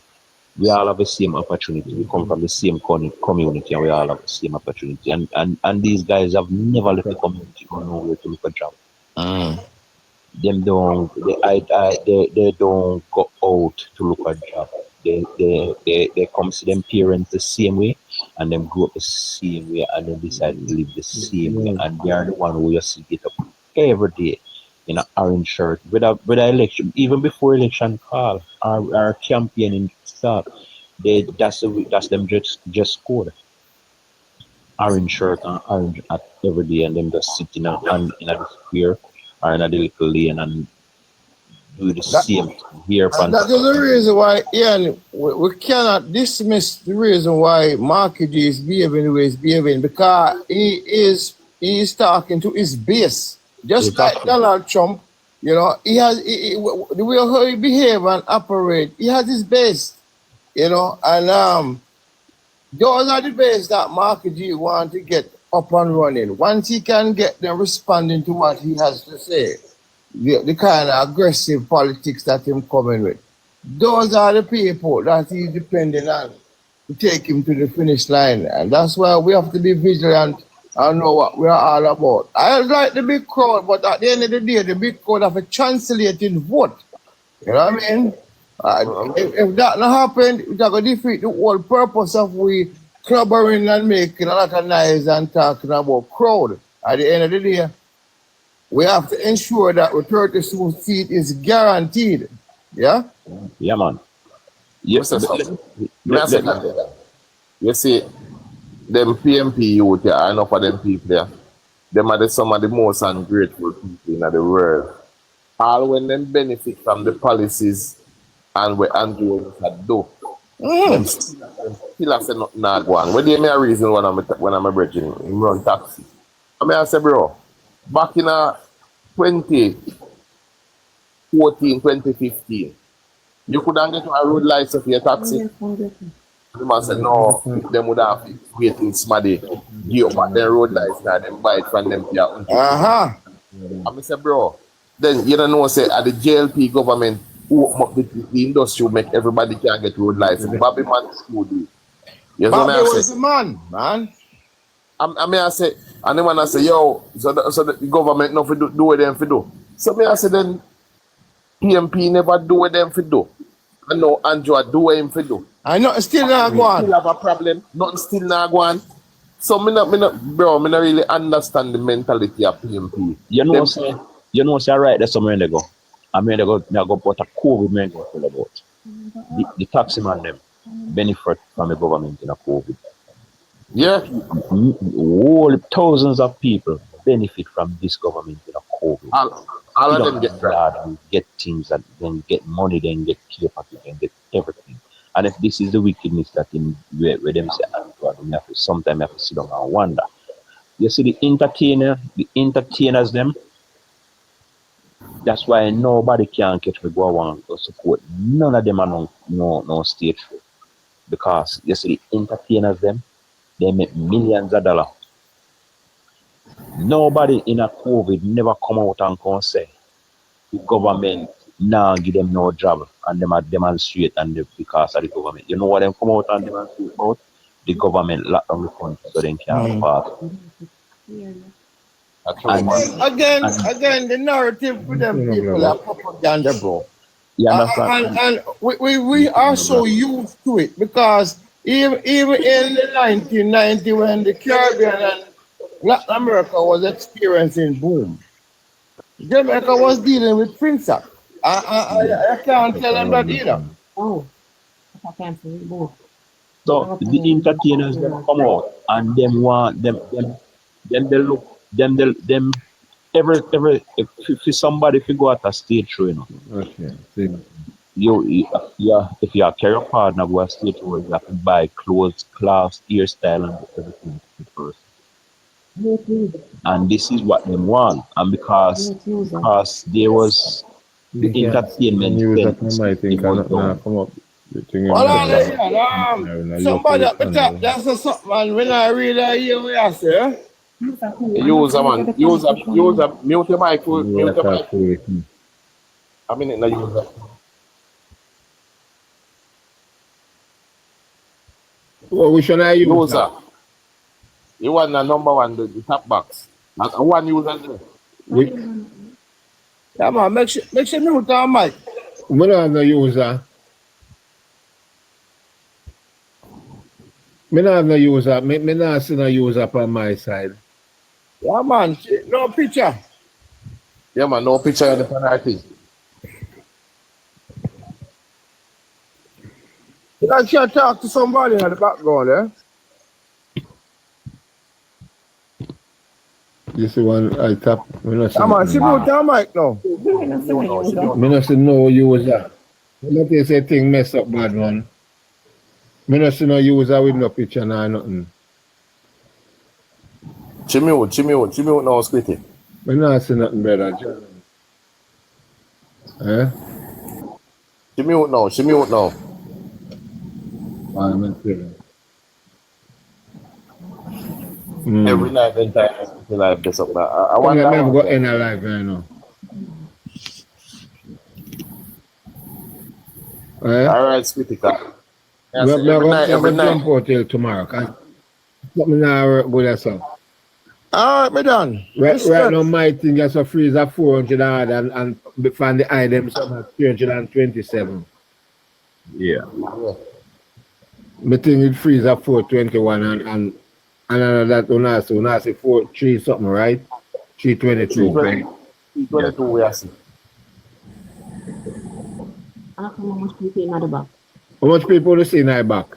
We all have the same opportunity. We come from the same community and we all have the same opportunity. And these guys have never left the community or nowhere to look for a job. Them don't they don't go out to look at job. They come see them parents the same way and them grow up the same way and then decide to live the same way and they are the one who you see get up every day in an orange shirt with a election even before election call our campaigning start. That's them just scored. Orange shirt and orange hat every day and them just sitting in a square or in a little lane and do the same thing here. That is the reason why, Ian, we cannot dismiss the reason why Marky G is behaving the way he's behaving because he is talking to his base. Just like Donald Trump, you know, he has the way how he behave and operate, he has his base, you know, and those are the base that Marky G want to get up and running. Once he can get them responding to what he has to say, the kind of aggressive politics that him coming with, those are the people that he's depending on to take him to the finish line. And that's why we have to be vigilant and know what we're all about. I like the big crowd, but at the end of the day, the big crowd have a translating vote. You know what I mean? If that not happen, we're going to defeat the whole purpose of we clobbering and making a lot of noise and talking about crowd. At the end of the day, we have to ensure that the 32 seat is guaranteed. Yeah? Yeah, man. Yes, you see, them PMP youth, yeah, enough of them people there. Them are some of the most ungrateful people in the world. All when them benefit from the policies and what Andrew had do. Them still have said nothing not go on. When they may a reason when I'm a bridging, him run taxi. I say, bro, back in 2014, 2015, you couldn't get a road license for your taxi. The man said, no, them would have waiting smaddy, give up their road license and then buy it from them. I say, bro, then you don't know, say, at the JLP government, who open up the industry make everybody can get road license. Bobby man school do. You know Bobby was the man. I say, and then when I say, yo, so the government not do what them for do. So I say then PMP never do what them for do. And now Andrew do what him for do. I know still not go on. Still have a problem. Nothing still not go on. So me not really understand the mentality of PMP. You know, say right there somewhere they go. I mean, they go put a COVID man go tell about. The taxi man them benefit from the government in a COVID. Yeah. Whole thousands of people benefit from this government in a COVID. All of them get that and get things and then get money, then get care package, and get everything. And if this is the wickedness that where them say, God, sometimes have to sit down and wonder. You see the entertainers them. That's why nobody can catch me go on to support. None of them are no state show. Because you see the entertainers them, they make millions of dollars. Nobody in a COVID never come out and come say the government now give them no job and them a demonstrate because of the government. You know what them come out and demonstrate about? The government lock down the country so they can't pass. Again, the narrative for them people are propaganda, bro. You understand? And we are so used to it because even in the 1990 when the Caribbean and Latin America was experiencing boom, Jamaica was dealing with Prince. I can't tell them that either. Oh, I can't see both. So the entertainers them come out and them want them they look them every if somebody if you go at a stage show, you know. Okay. You if you carry a partner go a stage show, you have to buy clothes, class, hairstyle and everything to the person. And this is what them want. And because there was the entertainment come up. Somebody at the top, that's a something, man. When I read that, hear what I say. User, man. User, mute your mic. Mute your mic. I mean, it, no user. Well, we should use user. You want the number one, the top box. And one user there. Yeah, man, make sure mute your mic. We don't have no user. Me not have no user. Me not see no user on my side. Yeah, man. No picture. Yeah, man. No picture of the penalty. You can talk to somebody in the background, eh? You see one I tap. Come on, see mute your mic now. Me not see no user. Let me say thing mess up bad man. Me not see no user with no picture nor nothing. Chimute now, Squitty. Me not see nothing better. Eh? Chimute now. Every night and time until I mess up that. I want that. I've got any life right now. Alright, Squitty car. Yes, every night. Jump out till tomorrow. Something now work good as well. Alright, me done. Right now, my thing is a freeze at 400 and find the item some at 327. Yeah. My thing it freeze at 421 and that one also 4 something, right? 322. 322 we are see. How much people in the back? How much people you see in the back?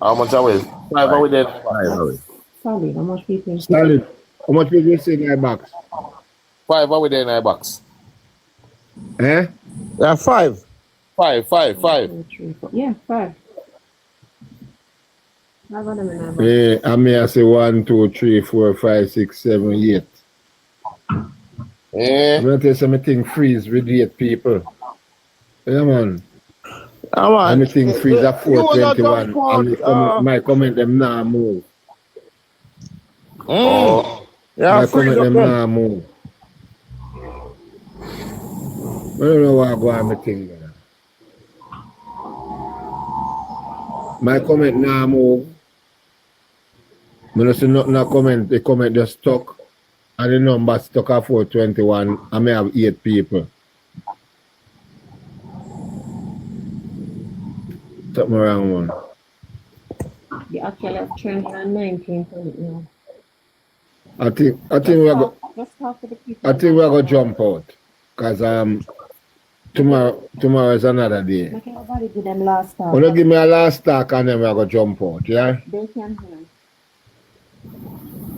How much are we? 5 are we there? 5 are we? Solid, how much people? Solid. How much people you see in the box? 5 are we there in the box? Eh? Yeah, 5. 5. 2, 3, 4. Yeah, 5. I've got them in the box. Yeah, I may I say 1, 2, 3, 4, 5, 6, 7, 8. Yeah. I'm gonna tell you something freeze with 8 people. Yeah, man. Anything freeze at 421. And my comment them now move. Oh. Yeah, my comment them now move. I don't know why I go on my thing there. My comment now move. I don't see nothing I comment. The comment just stuck. And the number stuck at 421. I may have 8 people. Something around one. You actually have 319 right now. I think we are go. Let's talk to the people. I think we are gonna jump out. Cause tomorrow is another day. Make everybody give them last talk. Wanna give me a last talk and then we are gonna jump out, yeah? They can hear.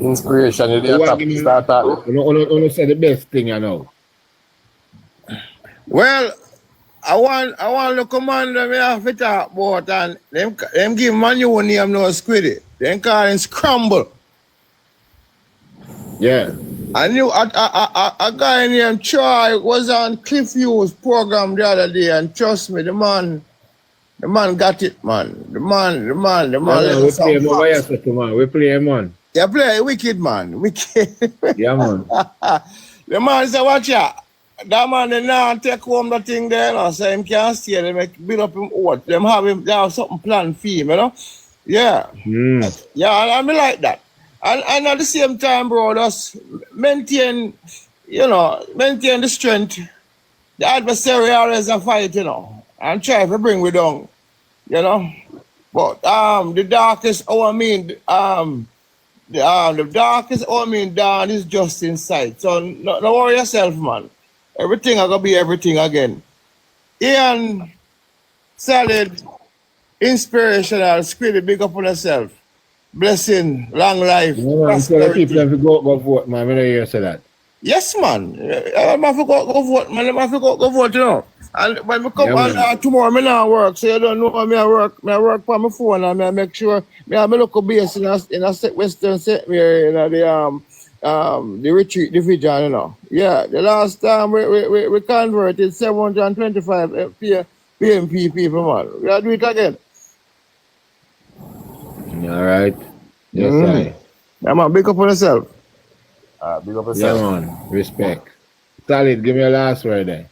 Inspiration, you didn't start that. You say the best thing you know. Well, I want the commander me have to talk about and them give man you name no Squiddy. Them call him Scramble. Yeah. I knew a guy named Troy was on Cliff Hughes program the other day and trust me, the man got it, man. The man. We play him over yesterday, tomorrow. We play him on. You play wicked, man. Wicked. Yeah, man. The man say, watch ya. That man they now take home the thing there, you know, so him can't stay. They make build up him out. They have something planned for him, you know. Yeah. Yeah, and I mean like that. And at the same time, bro, just maintain the strength. The adversary always a fight, you know, and try to bring we down, you know. But the darkest hour the darkest hour dawn is just in sight. So no worry yourself, man. Everything gonna be everything again. Ian, solid, inspirational, squiddy, big up on yourself. Blessing, long life. Man, tell the people if you go vote, man. When you say that. Yes, man. I have to go vote, man. I have to go vote, you know. And when I come on tomorrow, I not work, so you don't know me I work. I work on my phone and I make sure I look a base in a Western St. Mary, the retreat division, you know. Yeah, the last time we converted 725 PMP people, man. We gotta do it again. All right. Yes, I. Yeah, man, big up on yourself. Big up yourself. Yeah, man. Respect. Solid, give me a last word there.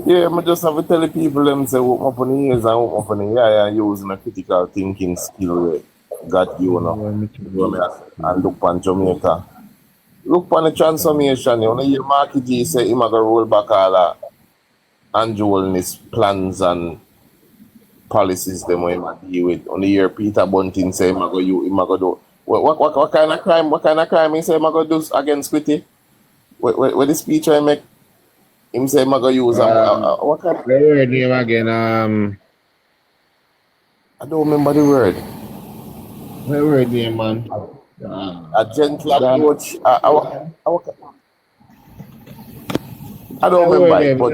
Yeah, I just have to tell the people them say open up on the ears and open up on the eye and using a critical thinking skill got you know. And look on Jamaica. Look on the transformation, you know, your Marky G say him a go roll back all that Andrew Holness plans and policies them when him deal with. On the year Peter Bunting say him a go do what kind of crime he say him a go do against Quitty? What the speech I make? Him say him a go use what kind of the word name again? I don't remember the word. What word name, man? A gentle approach. I don't remember it, but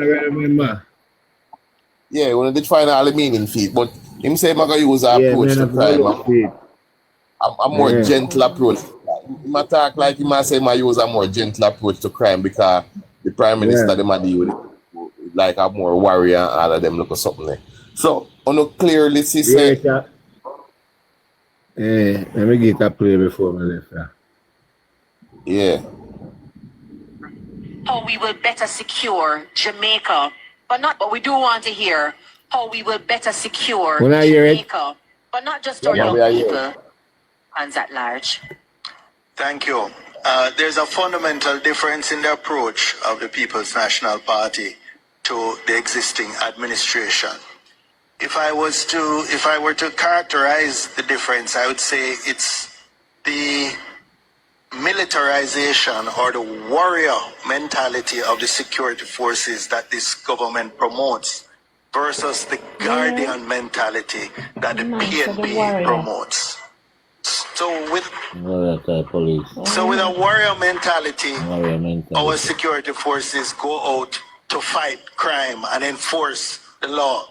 yeah, when they find all the meaning feet, but him say I'm gonna use an approach to crime. A more gentle approach. He might talk like he might say I use a more gentle approach to crime because the Prime Minister them a deal with it like a more warrior and all of them look at something there. So on a clearly see say let me get a play before me left. Yeah. How we will better secure Jamaica, but we do want to hear how we will better secure Jamaica, but not just our young people, fans at large. Thank you. There's a fundamental difference in the approach of the People's National Party to the existing administration. If I were to characterize the difference, I would say it's the militarization or the warrior mentality of the security forces that this government promotes versus the guardian mentality that the PNP promotes. So with a warrior mentality, our security forces go out to fight crime and enforce the law.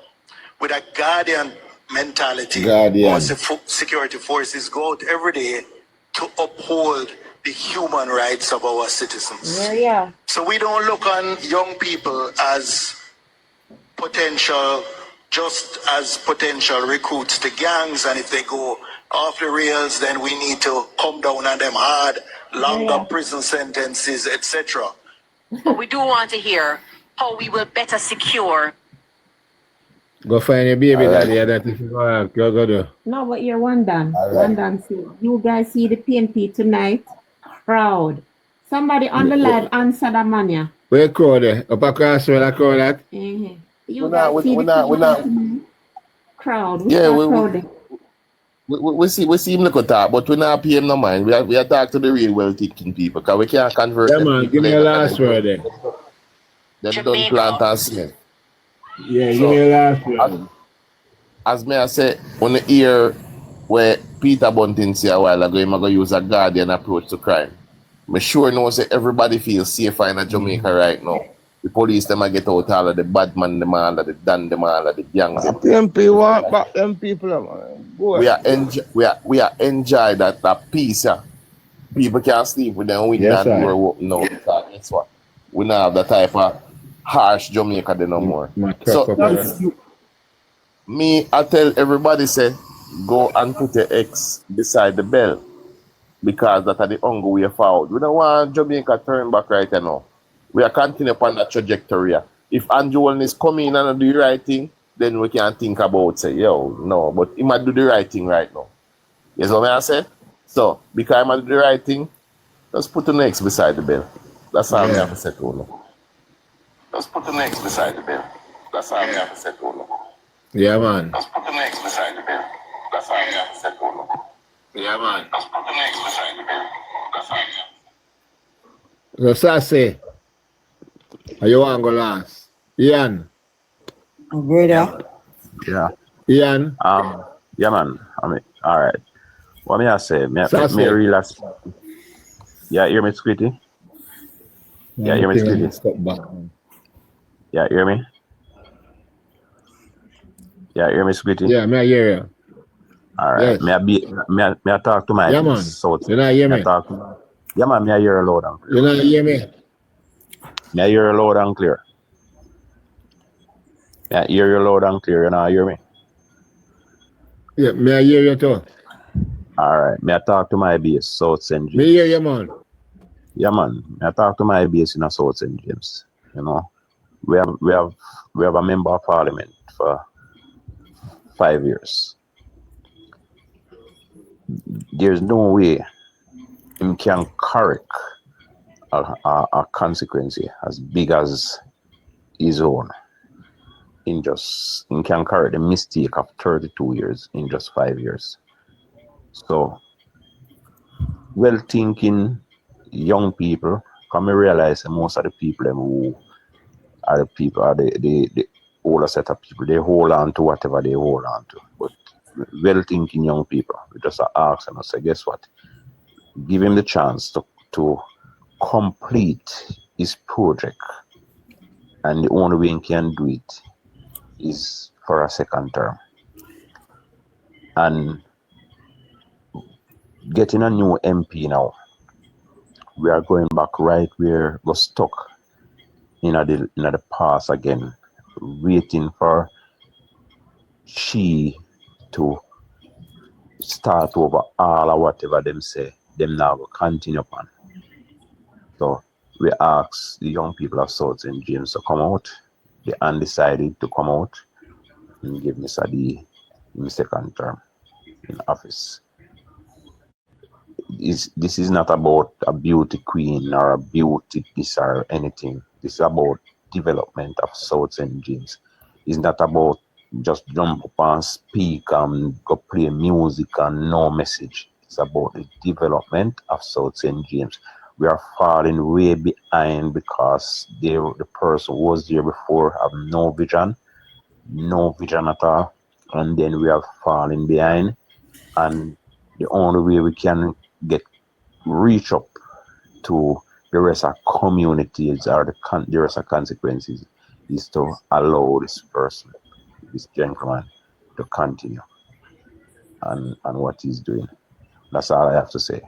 With a guardian mentality, our security forces go out every day to uphold the human rights of our citizens. So we don't look on young people as potential recruits to gangs, and if they go off the rails, then we need to come down on them hard, longer prison sentences, etc. But we do want to hear how we will better secure. Go find your baby daddy that if you go do. No, but you're one done. One done. See, you guys see the PNP tonight. Crowd. Somebody on the live answer that man, yeah. Where crowd there? Up across where I call that? You guys see the crowd. We see him look at that, but we not pay him no mind. We are talk to the real well thinking people because we can't convert them. Man, give me a last word there. Them don't plant and smell. Yeah, give me a last word. As me I say, on the ear where Peter Bunting say a while ago, I'm going to use a guardian approach to crime. I'm sure now say everybody feels safer in Jamaica right now. The police them get out all of the bad man, them all of the Dan, them all of the young. PMP want back them people, man. We are enjoy that peace, yeah. People can't sleep with them window and door open now. That's what we now have that type of harsh Jamaica no more. So me, I tell everybody say go and put your X beside the bell because that are the only way forward. We don't want Jamaica turn back right now. We are continuing upon that trajectory. If Andrew Holness come in and do the right thing, then we can think about say, yo, no, but he might do the right thing right now. You know what I say? So, because he might do the right thing, let's put the X beside the bell. That's all I have to say to you. Let's put the X beside the bell. That's all I have to say to you. Yeah, man. Let's put the X beside the bell. That's all I have to say to you. Yeah, man. Let's put the X beside the bell. That's all I have. So, Sassy, are you want to go last? Ian? Brother. Yeah. Ian? Yeah, man. I mean, all right. What may I say? Me realize. Yeah, hear me, Squitty? Yeah, hear me, Squitty? Yeah, hear me? Yeah, hear me, Squitty? Yeah, me I hear you. All right. Yes. May I talk to my man. So You not hear me? Yeah, man, may I hear you loud and clear? You not hear me? May I hear you loud and clear? May I hear you loud and clear? You not hear me? Yeah, may I hear you too? All right. May I talk to my base, South St. James? Me hear you, man. Yeah, man. May I talk to my base in South St. James? You know, we have a member of parliament for 5 years. There's no way him can correct a consequence as big as his own. He can correct the mistake of 32 years in just 5 years. So, well-thinking young people, come to realize that most of the people who are the older set of people, they hold on to whatever they hold on to. But well-thinking young people, we just ask and say, guess what? Give him the chance to complete his project. And the only way he can do it is for a second term. And getting a new MP now, we are going back right where we're stuck in the past again, waiting for she to start over all of whatever them say, them now will continue upon. So we ask the young people of South St. James to come out, the undecided to come out and give Mr. D his second term in office. This is not about a beauty queen or a beauty this or anything. This is about development of South St. James. It's not about just jump up and speak and go play music and no message. It's about the development of South St. James. We are falling way behind because the person who was there before have no vision at all. And then we are falling behind. And the only way we can reach up to the rest of communities or the rest of consequences is to allow this person, this gentleman, to continue and what he's doing. That's all I have to say.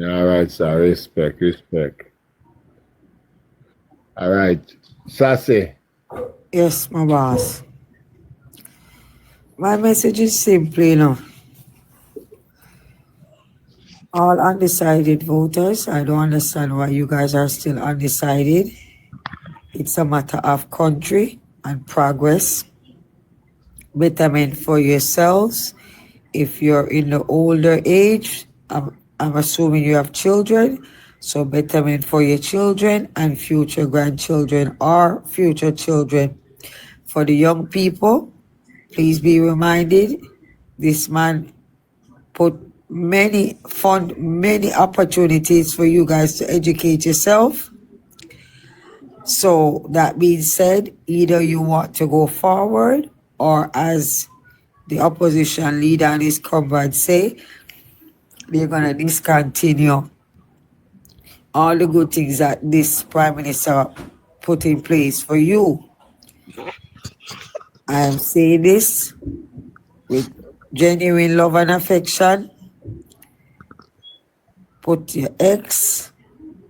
All right, sir. Respect. All right. Sassy. Yes, my boss. My message is simple enough. All undecided voters, I don't understand why you guys are still undecided. It's a matter of country and progress. Betterment for yourselves. If you're in the older age, I'm assuming you have children, so betterment for your children and future grandchildren or future children. For the young people, please be reminded, this man fund many opportunities for you guys to educate yourself. So that being said, either you want to go forward or as the opposition leader and his comrades say, they're going to discontinue all the good things that this Prime Minister put in place for you. I am saying this with genuine love and affection. Put your X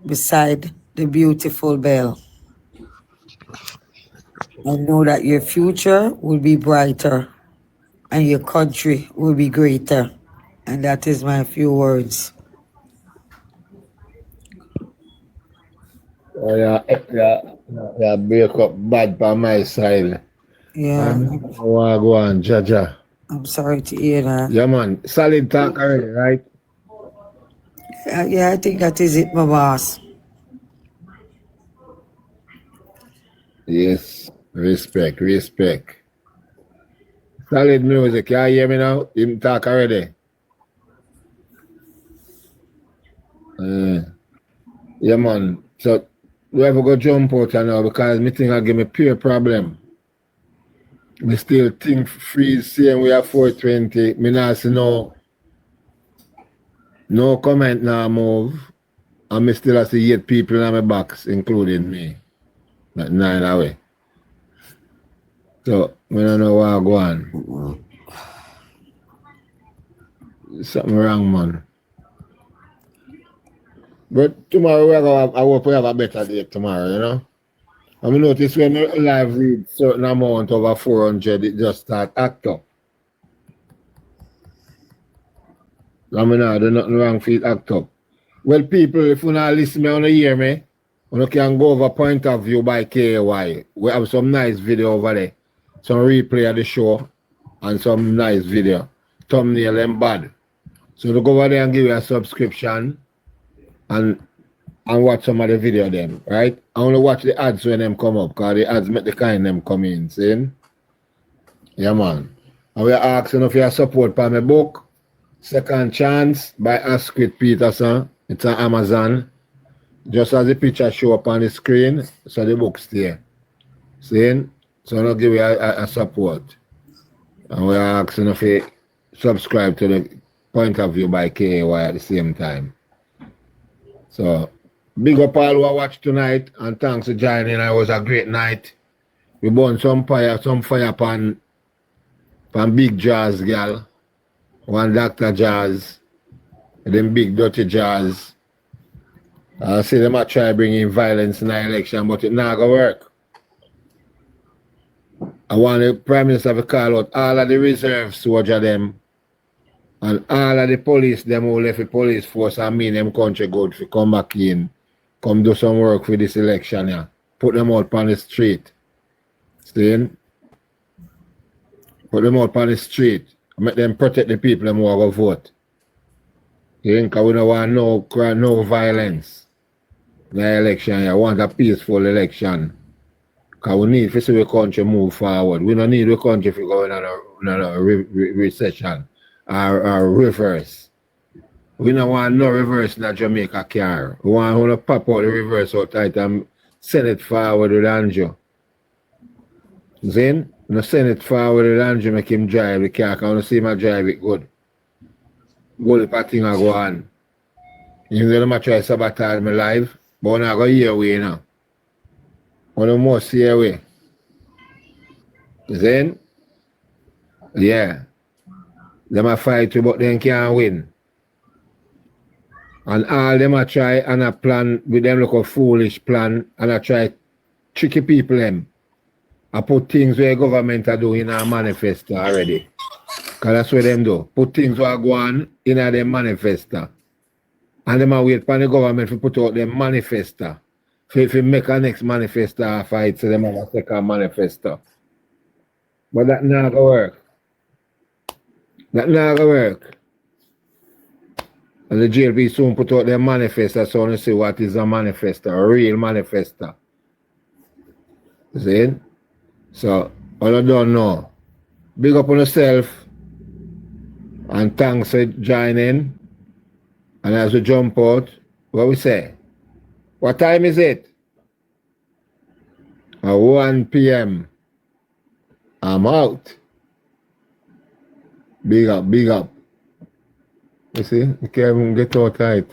beside the beautiful bell. and know that your future will be brighter and your country will be greater. And that is my few words. Yeah, break up bad by my side. Yeah. I want to go on, Jaja. I'm sorry to hear that. Yeah, man. Solid talk already, right? Yeah, I think that is it, my boss. Yes. Respect. Solid music. Can you hear me now? Him talk already. Yeah, man. So, we have to go jump out now because me think I give me pure problem. Me still think freeze same we are 420. Me not see no comment now move. And me still see 8 people in my box, including me. Not 9 away. So, I don't know what go on. Something wrong, man. But tomorrow I hope we have a better day tomorrow, you know? I mean, notice when you live read certain amount over 400, it just start act up. I mean, there's nothing wrong for it act up. Well, people, if you not listen me, you hear me, you can go over Point of View by KY. We have some nice video over there. Some replay of the show and some nice video. Thumbnail and bad. So to go over there and give you a subscription and watch some of the video them, right? I only watch the ads when them come up, because the ads make the kind them come in, see? Yeah, man. And we are asking if you support for my book, Second Chance by Asquith Peterson. It's on Amazon. Just as the picture show up on the screen, so the book's there. See? So I'll give you a support. And we are asking if you subscribe to the Point of View by KAY at the same time. So, big up all who watch tonight, and thanks for joining. It was a great night. We burned some fire pan Big Jazz girl. One Dr. Jazz. Them big dirty Jazz. I see them a try bringing violence in the election, but it not gonna work. I want the Prime Minister to call out all of the reserve soldiers them and all of the police them who left the police force and mean them country good to come back in, come do some work for this election here. Put them out on the street. See? Put them out on the street. Make them protect the people them who are going to vote. Because we don't want no violence in the election here. We want a peaceful election. Because we need to see the country move forward. We don't need the country to go in a recession or reverse. We don't want no reverse in a Jamaica car. We want to pop out the reverse out tight and send it forward with Andrew. Then, we send it forward with Andrew, make him drive the car. I want to see him drive it good. Good if a thing I go on. Even though I try to sabotage my life, but I'm not going to hear away now. I must see away. Then, yeah. Them a fight but they can't win. And all them a try and a plan with them look a foolish plan and a try tricky people them. I put things where government are doing in a manifesto already. Because that's what them do. Put things where go on in a them manifesto. And them a wait for the government to put out them manifesto. If you make a next manifesto fight, so them have a second manifesto. But that not gonna work. That not gonna work. And the JLP soon put out their manifesto, so you see what is a manifesto, a real manifesto. See? So, all I don't know. Big up on yourself. And thanks for joining. And as we jump out, what we say? What time is it? 1 p.m. I'm out. Big up, big up. You see, you can't even get out tight.